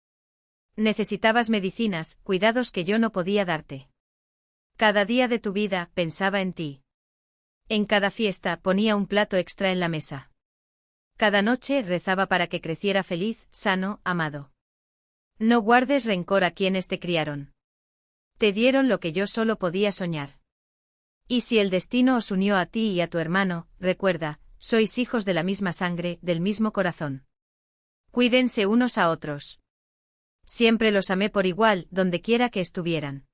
Necesitabas medicinas, cuidados que yo no podía darte. Cada día de tu vida, pensaba en ti. En cada fiesta, ponía un plato extra en la mesa. Cada noche, rezaba para que creciera feliz, sano, amado. No guardes rencor a quienes te criaron. Te dieron lo que yo solo podía soñar. Y si el destino os unió a ti y a tu hermano, recuerda, sois hijos de la misma sangre, del mismo corazón. Cuídense unos a otros. Siempre los amé por igual, donde quiera que estuvieran.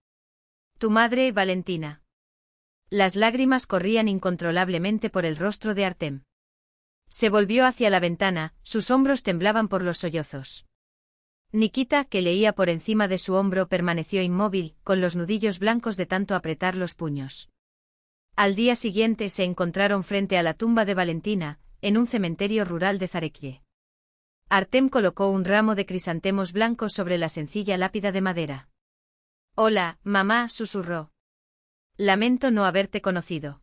Tu madre, Valentina. Las lágrimas corrían incontrolablemente por el rostro de Artem. Se volvió hacia la ventana, sus hombros temblaban por los sollozos. Nikita, que leía por encima de su hombro, permaneció inmóvil, con los nudillos blancos de tanto apretar los puños. Al día siguiente se encontraron frente a la tumba de Valentina, en un cementerio rural de Zarekie. Artem colocó un ramo de crisantemos blancos sobre la sencilla lápida de madera. Hola, mamá, susurró. Lamento no haberte conocido.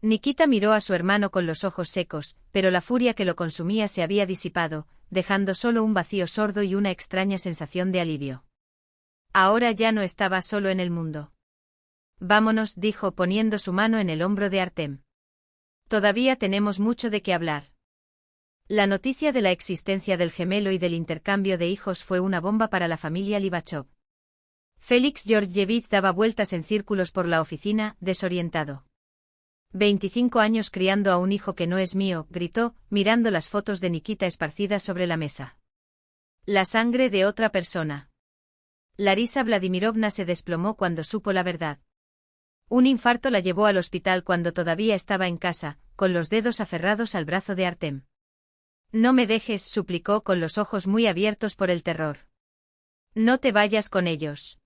Nikita miró a su hermano con los ojos secos, pero la furia que lo consumía se había disipado, dejando solo un vacío sordo y una extraña sensación de alivio. Ahora ya no estaba solo en el mundo. Vámonos, dijo poniendo su mano en el hombro de Artem. Todavía tenemos mucho de qué hablar. La noticia de la existencia del gemelo y del intercambio de hijos fue una bomba para la familia Libachov. Félix Georgievich daba vueltas en círculos por la oficina, desorientado. 25 años criando a un hijo que no es mío, gritó, mirando las fotos de Nikita esparcidas sobre la mesa. La sangre de otra persona. Larisa Vladimirovna se desplomó cuando supo la verdad. Un infarto la llevó al hospital cuando todavía estaba en casa, con los dedos aferrados al brazo de Artem. No me dejes, suplicó con los ojos muy abiertos por el terror. No te vayas con ellos.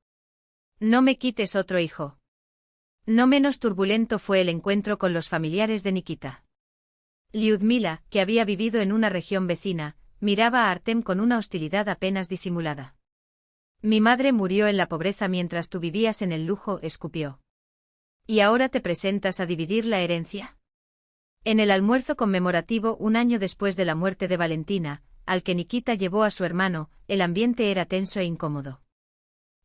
No me quites otro hijo. No menos turbulento fue el encuentro con los familiares de Nikita. Lyudmila, que había vivido en una región vecina, miraba a Artem con una hostilidad apenas disimulada. Mi madre murió en la pobreza mientras tú vivías en el lujo, escupió. ¿Y ahora te presentas a dividir la herencia? En el almuerzo conmemorativo un año después de la muerte de Valentina, al que Nikita llevó a su hermano, el ambiente era tenso e incómodo.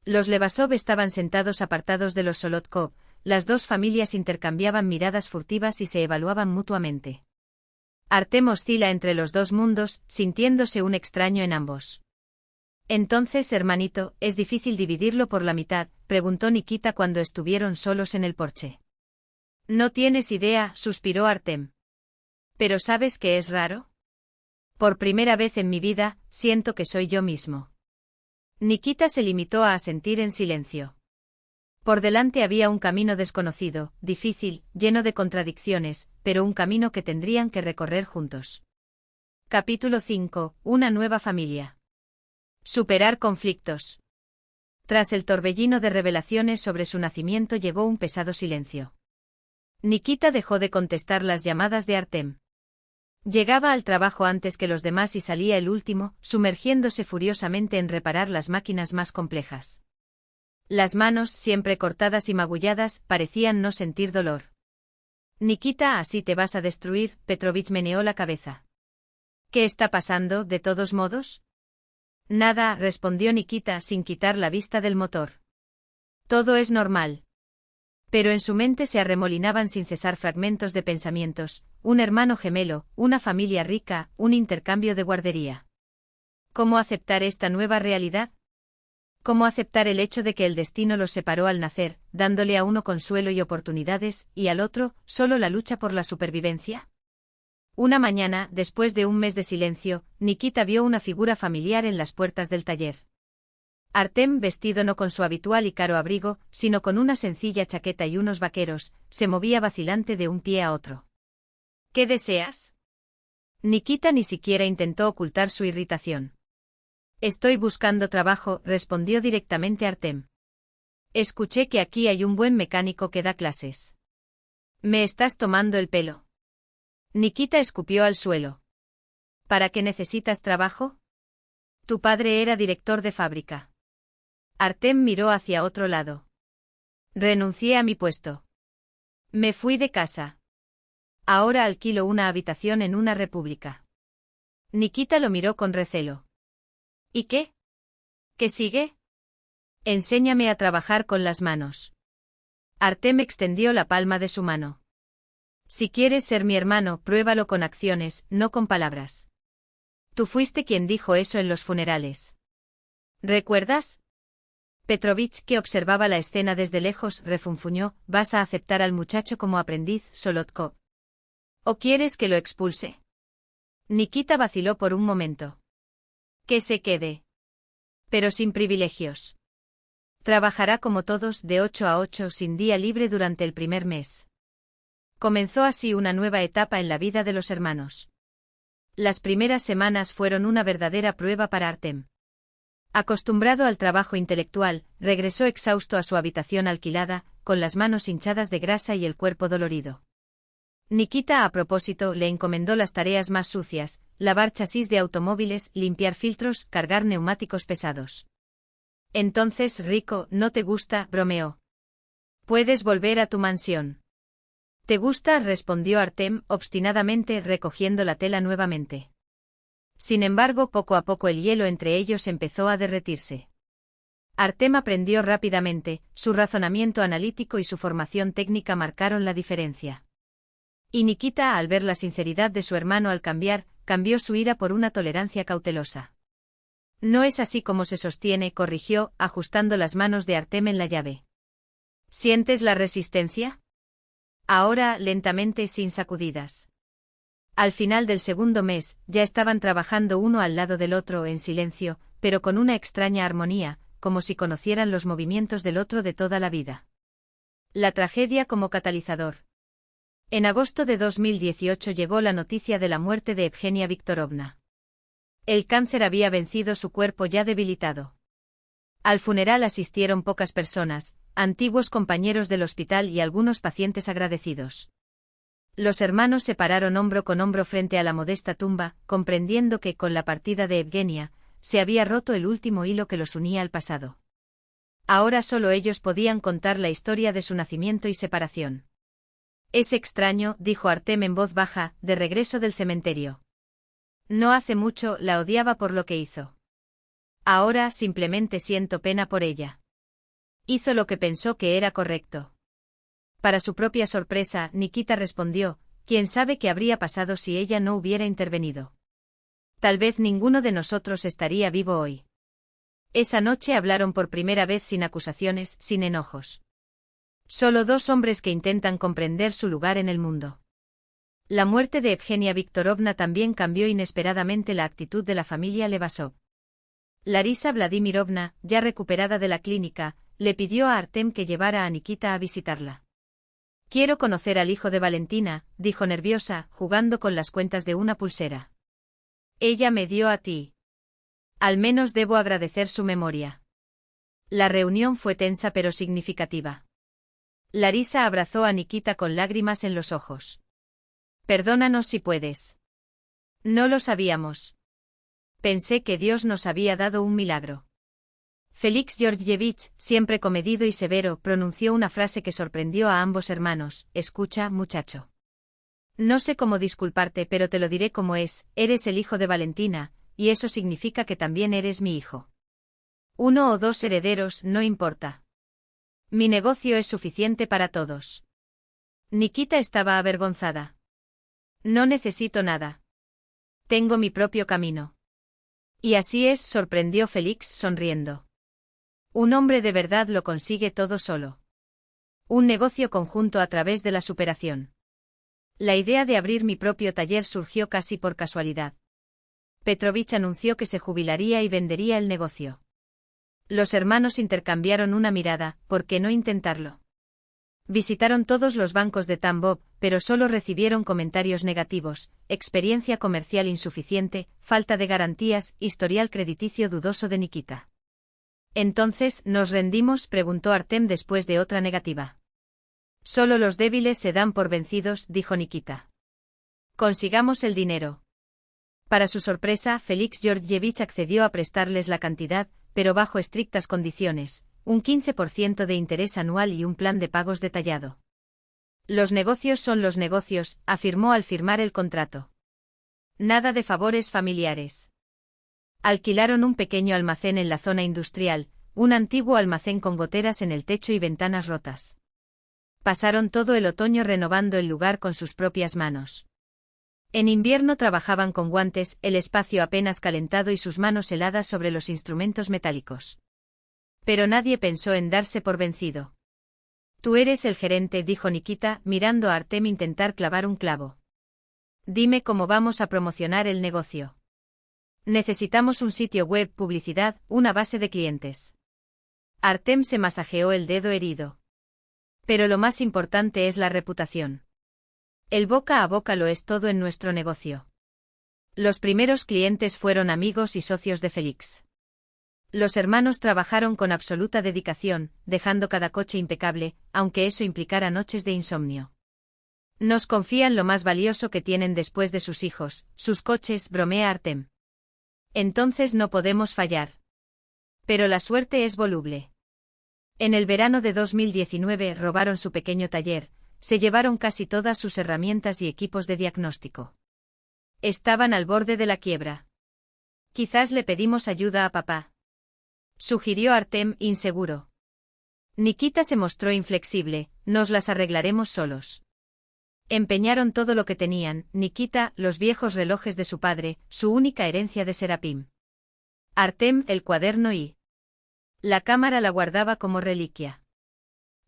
Los Levasov estaban sentados apartados de los Solotkov, las dos familias intercambiaban miradas furtivas y se evaluaban mutuamente. Artem oscila entre los dos mundos, sintiéndose un extraño en ambos. Entonces, hermanito, ¿es difícil dividirlo por la mitad?, preguntó Nikita cuando estuvieron solos en el porche. No tienes idea, suspiró Artem. ¿Pero sabes qué es raro? Por primera vez en mi vida, siento que soy yo mismo. Nikita se limitó a asentir en silencio. Por delante había un camino desconocido, difícil, lleno de contradicciones, pero un camino que tendrían que recorrer juntos. Capítulo 5. Una nueva familia. Superar conflictos. Tras el torbellino de revelaciones sobre su nacimiento llegó un pesado silencio. Nikita dejó de contestar las llamadas de Artem. Llegaba al trabajo antes que los demás y salía el último, sumergiéndose furiosamente en reparar las máquinas más complejas. Las manos, siempre cortadas y magulladas, parecían no sentir dolor. Nikita, ¿así te vas a destruir? Petrovich meneó la cabeza. ¿Qué está pasando, de todos modos? Nada, respondió Nikita sin quitar la vista del motor. Todo es normal. Pero en su mente se arremolinaban sin cesar fragmentos de pensamientos, un hermano gemelo, una familia rica, un intercambio de guardería. ¿Cómo aceptar esta nueva realidad? ¿Cómo aceptar el hecho de que el destino los separó al nacer, dándole a uno consuelo y oportunidades, y al otro, solo la lucha por la supervivencia? Una mañana, después de un mes de silencio, Nikita vio una figura familiar en las puertas del taller. Artem, vestido no con su habitual y caro abrigo, sino con una sencilla chaqueta y unos vaqueros, se movía vacilante de un pie a otro. ¿Qué deseas? Nikita ni siquiera intentó ocultar su irritación. Estoy buscando trabajo, respondió directamente Artem. Escuché que aquí hay un buen mecánico que da clases. ¿Me estás tomando el pelo? Nikita escupió al suelo. ¿Para qué necesitas trabajo? Tu padre era director de fábrica. Artem miró hacia otro lado. Renuncié a mi puesto. Me fui de casa. Ahora alquilo una habitación en una república. Nikita lo miró con recelo. ¿Y qué? ¿Qué sigue? Enséñame a trabajar con las manos. Artem extendió la palma de su mano. Si quieres ser mi hermano, pruébalo con acciones, no con palabras. Tú fuiste quien dijo eso en los funerales. ¿Recuerdas? Petrovich, que observaba la escena desde lejos, refunfuñó, ¿vas a aceptar al muchacho como aprendiz, Solotkov? ¿O quieres que lo expulse? Nikita vaciló por un momento. Que se quede. Pero sin privilegios. Trabajará como todos, de 8 a 8, sin día libre durante el primer mes. Comenzó así una nueva etapa en la vida de los hermanos. Las primeras semanas fueron una verdadera prueba para Artem. Acostumbrado al trabajo intelectual, regresó exhausto a su habitación alquilada, con las manos hinchadas de grasa y el cuerpo dolorido. Nikita, a propósito, le encomendó las tareas más sucias: lavar chasis de automóviles, limpiar filtros, cargar neumáticos pesados. Entonces, rico, ¿no te gusta?, bromeó. Puedes volver a tu mansión. ¿Te gusta?, respondió Artem, obstinadamente, recogiendo la tela nuevamente. Sin embargo, poco a poco el hielo entre ellos empezó a derretirse. Artem aprendió rápidamente, su razonamiento analítico y su formación técnica marcaron la diferencia. Y Nikita, al ver la sinceridad de su hermano al cambiar, cambió su ira por una tolerancia cautelosa. No es así como se sostiene, corrigió, ajustando las manos de Artem en la llave. ¿Sientes la resistencia? Ahora, lentamente, sin sacudidas. Al final del segundo mes, ya estaban trabajando uno al lado del otro en silencio, pero con una extraña armonía, como si conocieran los movimientos del otro de toda la vida. La tragedia como catalizador. En agosto de 2018 llegó la noticia de la muerte de Evgenia Viktorovna. El cáncer había vencido su cuerpo ya debilitado. Al funeral asistieron pocas personas, antiguos compañeros del hospital y algunos pacientes agradecidos. Los hermanos se pararon hombro con hombro frente a la modesta tumba, comprendiendo que, con la partida de Evgenia, se había roto el último hilo que los unía al pasado. Ahora solo ellos podían contar la historia de su nacimiento y separación. Es extraño, dijo Artem en voz baja, de regreso del cementerio. No hace mucho la odiaba por lo que hizo. Ahora simplemente siento pena por ella. Hizo lo que pensó que era correcto. Para su propia sorpresa, Nikita respondió, ¿quién sabe qué habría pasado si ella no hubiera intervenido? Tal vez ninguno de nosotros estaría vivo hoy. Esa noche hablaron por primera vez sin acusaciones, sin enojos. Solo dos hombres que intentan comprender su lugar en el mundo. La muerte de Evgenia Viktorovna también cambió inesperadamente la actitud de la familia Levasov. Larisa Vladimirovna, ya recuperada de la clínica, le pidió a Artem que llevara a Nikita a visitarla. Quiero conocer al hijo de Valentina, dijo nerviosa, jugando con las cuentas de una pulsera. Ella me dio a ti. Al menos debo agradecer su memoria. La reunión fue tensa pero significativa. Larisa abrazó a Nikita con lágrimas en los ojos. Perdónanos si puedes. No lo sabíamos. Pensé que Dios nos había dado un milagro. Félix Georgievich, siempre comedido y severo, pronunció una frase que sorprendió a ambos hermanos. Escucha, muchacho. No sé cómo disculparte, pero te lo diré como es, eres el hijo de Valentina, y eso significa que también eres mi hijo. Uno o dos herederos, no importa. Mi negocio es suficiente para todos. Nikita estaba avergonzada. No necesito nada. Tengo mi propio camino. Y así es, sorprendió Félix sonriendo. Un hombre de verdad lo consigue todo solo. Un negocio conjunto a través de la superación. La idea de abrir mi propio taller surgió casi por casualidad. Petrovich anunció que se jubilaría y vendería el negocio. Los hermanos intercambiaron una mirada, ¿por qué no intentarlo? Visitaron todos los bancos de Tambov, pero solo recibieron comentarios negativos, experiencia comercial insuficiente, falta de garantías, historial crediticio dudoso de Nikita. Entonces, ¿nos rendimos?, preguntó Artem después de otra negativa. Solo los débiles se dan por vencidos, dijo Nikita. Consigamos el dinero. Para su sorpresa, Félix Georgievich accedió a prestarles la cantidad, pero bajo estrictas condiciones, un 15% de interés anual y un plan de pagos detallado. Los negocios son los negocios, afirmó al firmar el contrato. Nada de favores familiares. Alquilaron un pequeño almacén en la zona industrial, un antiguo almacén con goteras en el techo y ventanas rotas. Pasaron todo el otoño renovando el lugar con sus propias manos. En invierno trabajaban con guantes, el espacio apenas calentado y sus manos heladas sobre los instrumentos metálicos. Pero nadie pensó en darse por vencido. Tú eres el gerente, dijo Nikita, mirando a Artem intentar clavar un clavo. Dime cómo vamos a promocionar el negocio. Necesitamos un sitio web, publicidad, una base de clientes. Artem se masajeó el dedo herido. Pero lo más importante es la reputación. El boca a boca lo es todo en nuestro negocio. Los primeros clientes fueron amigos y socios de Félix. Los hermanos trabajaron con absoluta dedicación, dejando cada coche impecable, aunque eso implicara noches de insomnio. Nos confían lo más valioso que tienen después de sus hijos, sus coches, bromea Artem. Entonces no podemos fallar. Pero la suerte es voluble. En el verano de 2019 robaron su pequeño taller, se llevaron casi todas sus herramientas y equipos de diagnóstico. Estaban al borde de la quiebra. Quizás le pedimos ayuda a papá. Sugirió Artem, inseguro. Nikita se mostró inflexible, nos las arreglaremos solos. Empeñaron todo lo que tenían, Nikita, los viejos relojes de su padre, su única herencia de Serapim. Artem, el cuaderno y la cámara la guardaba como reliquia.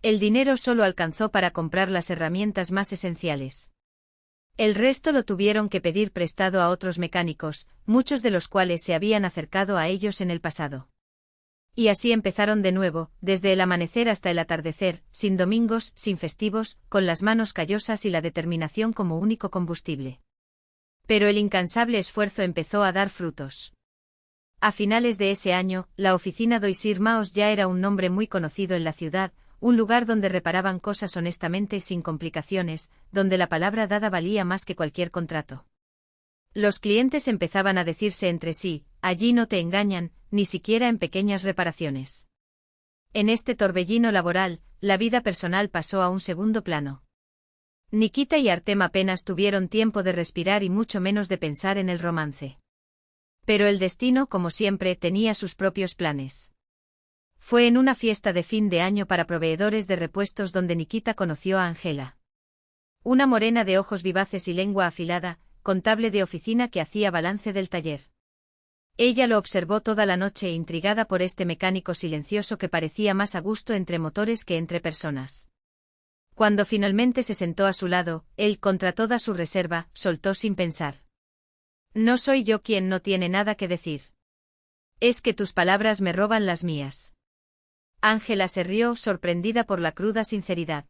El dinero solo alcanzó para comprar las herramientas más esenciales. El resto lo tuvieron que pedir prestado a otros mecánicos, muchos de los cuales se habían acercado a ellos en el pasado. Y así empezaron de nuevo, desde el amanecer hasta el atardecer, sin domingos, sin festivos, con las manos callosas y la determinación como único combustible. Pero el incansable esfuerzo empezó a dar frutos. A finales de ese año, la oficina d'Oisir Maos ya era un nombre muy conocido en la ciudad, un lugar donde reparaban cosas honestamente y sin complicaciones, donde la palabra dada valía más que cualquier contrato. Los clientes empezaban a decirse entre sí, allí no te engañan, ni siquiera en pequeñas reparaciones. En este torbellino laboral, la vida personal pasó a un segundo plano. Nikita y Artem apenas tuvieron tiempo de respirar y mucho menos de pensar en el romance. Pero el destino, como siempre, tenía sus propios planes. Fue en una fiesta de fin de año para proveedores de repuestos donde Nikita conoció a Angela. Una morena de ojos vivaces y lengua afilada, contable de oficina que hacía balance del taller. Ella lo observó toda la noche intrigada por este mecánico silencioso que parecía más a gusto entre motores que entre personas. Cuando finalmente se sentó a su lado, él, contra toda su reserva, soltó sin pensar. No soy yo quien no tiene nada que decir. Es que tus palabras me roban las mías. Ángela se rió, sorprendida por la cruda sinceridad.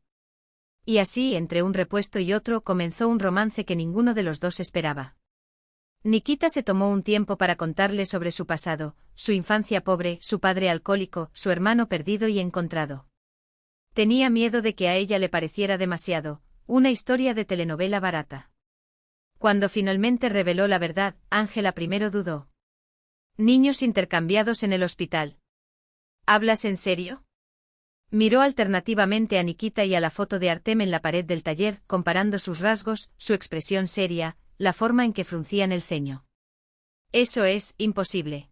Y así, entre un repuesto y otro, comenzó un romance que ninguno de los dos esperaba. Nikita se tomó un tiempo para contarle sobre su pasado, su infancia pobre, su padre alcohólico, su hermano perdido y encontrado. Tenía miedo de que a ella le pareciera demasiado, una historia de telenovela barata. Cuando finalmente reveló la verdad, Ángela primero dudó. Niños intercambiados en el hospital. ¿Hablas en serio? Miró alternativamente a Nikita y a la foto de Artem en la pared del taller, comparando sus rasgos, su expresión seria, la forma en que fruncían el ceño. Eso es imposible.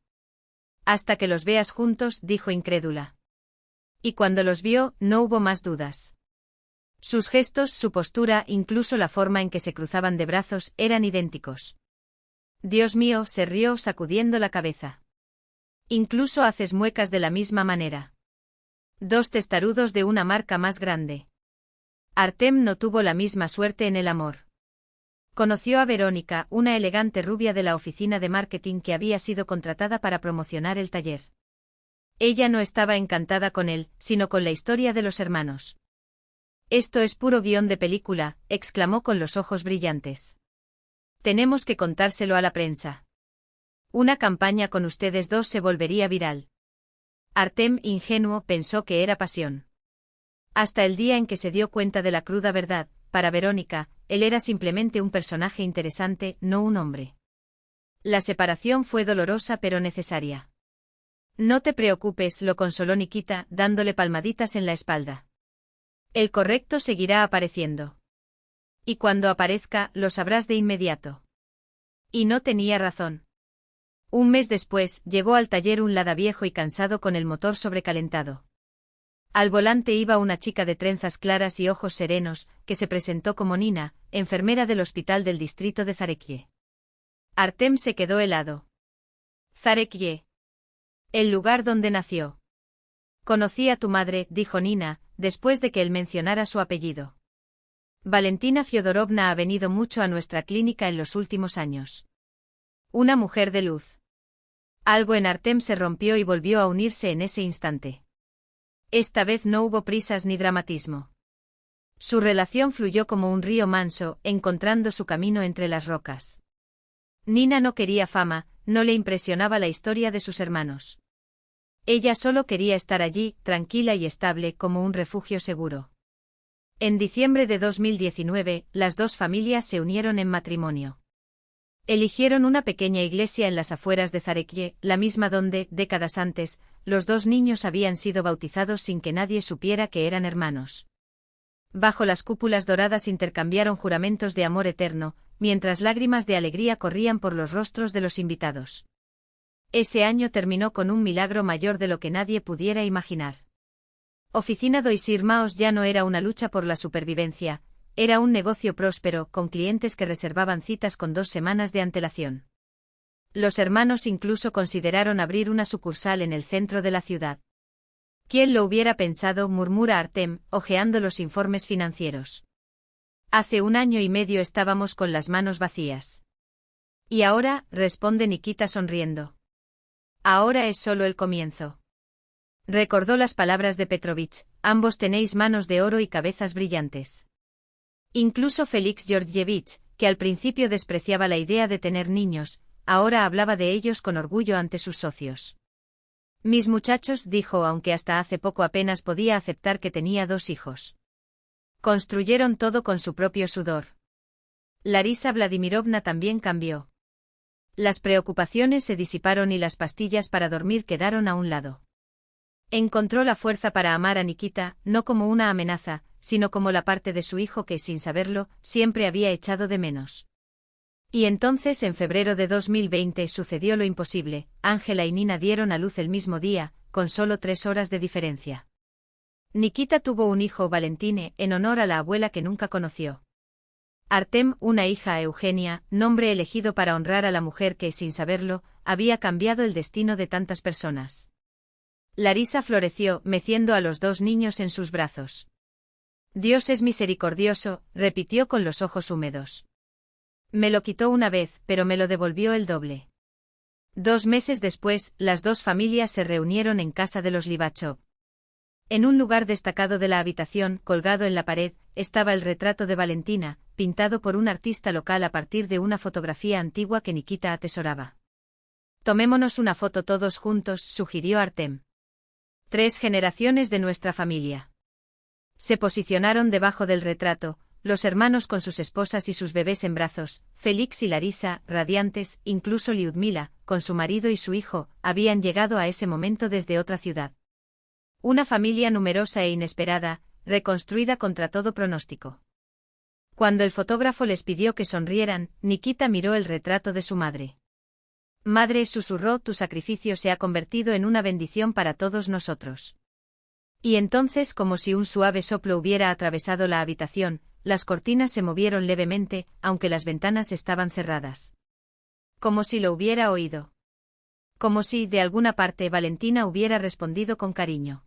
Hasta que los veas juntos, dijo incrédula. Y cuando los vio, no hubo más dudas. Sus gestos, su postura, incluso la forma en que se cruzaban de brazos, eran idénticos. Dios mío, se rió sacudiendo la cabeza. Incluso haces muecas de la misma manera. Dos testarudos de una marca más grande. Artem no tuvo la misma suerte en el amor. Conoció a Verónica, una elegante rubia de la oficina de marketing que había sido contratada para promocionar el taller. Ella no estaba encantada con él, sino con la historia de los hermanos. Esto es puro guión de película, exclamó con los ojos brillantes. Tenemos que contárselo a la prensa. Una campaña con ustedes dos se volvería viral. Artem, ingenuo, pensó que era pasión. Hasta el día en que se dio cuenta de la cruda verdad, para Verónica, él era simplemente un personaje interesante, no un hombre. La separación fue dolorosa pero necesaria. No te preocupes, lo consoló Nikita, dándole palmaditas en la espalda. El correcto seguirá apareciendo. Y cuando aparezca, lo sabrás de inmediato. Y no tenía razón. Un mes después, llegó al taller un Lada viejo y cansado con el motor sobrecalentado. Al volante iba una chica de trenzas claras y ojos serenos, que se presentó como Nina, enfermera del hospital del distrito de Zarekye. Artem se quedó helado. Zarekye. El lugar donde nació. Conocí a tu madre, dijo Nina, después de que él mencionara su apellido. Valentina Fyodorovna ha venido mucho a nuestra clínica en los últimos años. Una mujer de luz. Algo en Artem se rompió y volvió a unirse en ese instante. Esta vez no hubo prisas ni dramatismo. Su relación fluyó como un río manso, encontrando su camino entre las rocas. Nina no quería fama, no le impresionaba la historia de sus hermanos. Ella solo quería estar allí, tranquila y estable, como un refugio seguro. En diciembre de 2019, las dos familias se unieron en matrimonio. Eligieron una pequeña iglesia en las afueras de Zarekye, la misma donde, décadas antes, los dos niños habían sido bautizados sin que nadie supiera que eran hermanos. Bajo las cúpulas doradas intercambiaron juramentos de amor eterno, mientras lágrimas de alegría corrían por los rostros de los invitados. Ese año terminó con un milagro mayor de lo que nadie pudiera imaginar. Oficina d'Oisir Maos ya no era una lucha por la supervivencia, era un negocio próspero, con clientes que reservaban citas con 2 semanas de antelación. Los hermanos incluso consideraron abrir una sucursal en el centro de la ciudad. ¿Quién lo hubiera pensado?, murmura Artem, hojeando los informes financieros. Hace 1 año y medio estábamos con las manos vacías. Y ahora, responde Nikita sonriendo. Ahora es solo el comienzo. Recordó las palabras de Petrovich, ambos tenéis manos de oro y cabezas brillantes. Incluso Félix Georgievich, que al principio despreciaba la idea de tener niños, ahora hablaba de ellos con orgullo ante sus socios. Mis muchachos, dijo, aunque hasta hace poco apenas podía aceptar que tenía 2 hijos. Construyeron todo con su propio sudor. Larisa Vladimirovna también cambió. Las preocupaciones se disiparon y las pastillas para dormir quedaron a un lado. Encontró la fuerza para amar a Nikita, no como una amenaza, sino como la parte de su hijo que, sin saberlo, siempre había echado de menos. Y entonces, en febrero de 2020, sucedió lo imposible. Ángela y Nina dieron a luz el mismo día, con solo 3 horas de diferencia. Nikita tuvo un hijo, Valentine, en honor a la abuela que nunca conoció. Artem, una hija, Eugenia, nombre elegido para honrar a la mujer que, sin saberlo, había cambiado el destino de tantas personas. Larisa floreció, meciendo a los 2 niños en sus brazos. Dios es misericordioso, repitió con los ojos húmedos. Me lo quitó una vez, pero me lo devolvió el doble. 2 meses después, las 2 familias se reunieron en casa de los Libachov. En un lugar destacado de la habitación, colgado en la pared, estaba el retrato de Valentina, pintado por un artista local a partir de una fotografía antigua que Nikita atesoraba. Tomémonos una foto todos juntos, sugirió Artem. 3 generaciones de nuestra familia. Se posicionaron debajo del retrato, los hermanos con sus esposas y sus bebés en brazos, Félix y Larisa, radiantes, incluso Lyudmila, con su marido y su hijo, habían llegado a ese momento desde otra ciudad. Una familia numerosa e inesperada, reconstruida contra todo pronóstico. Cuando el fotógrafo les pidió que sonrieran, Nikita miró el retrato de su madre. Madre, susurró, tu sacrificio se ha convertido en una bendición para todos nosotros. Y entonces, como si un suave soplo hubiera atravesado la habitación, las cortinas se movieron levemente, aunque las ventanas estaban cerradas. Como si lo hubiera oído. Como si, de alguna parte, Valentina hubiera respondido con cariño.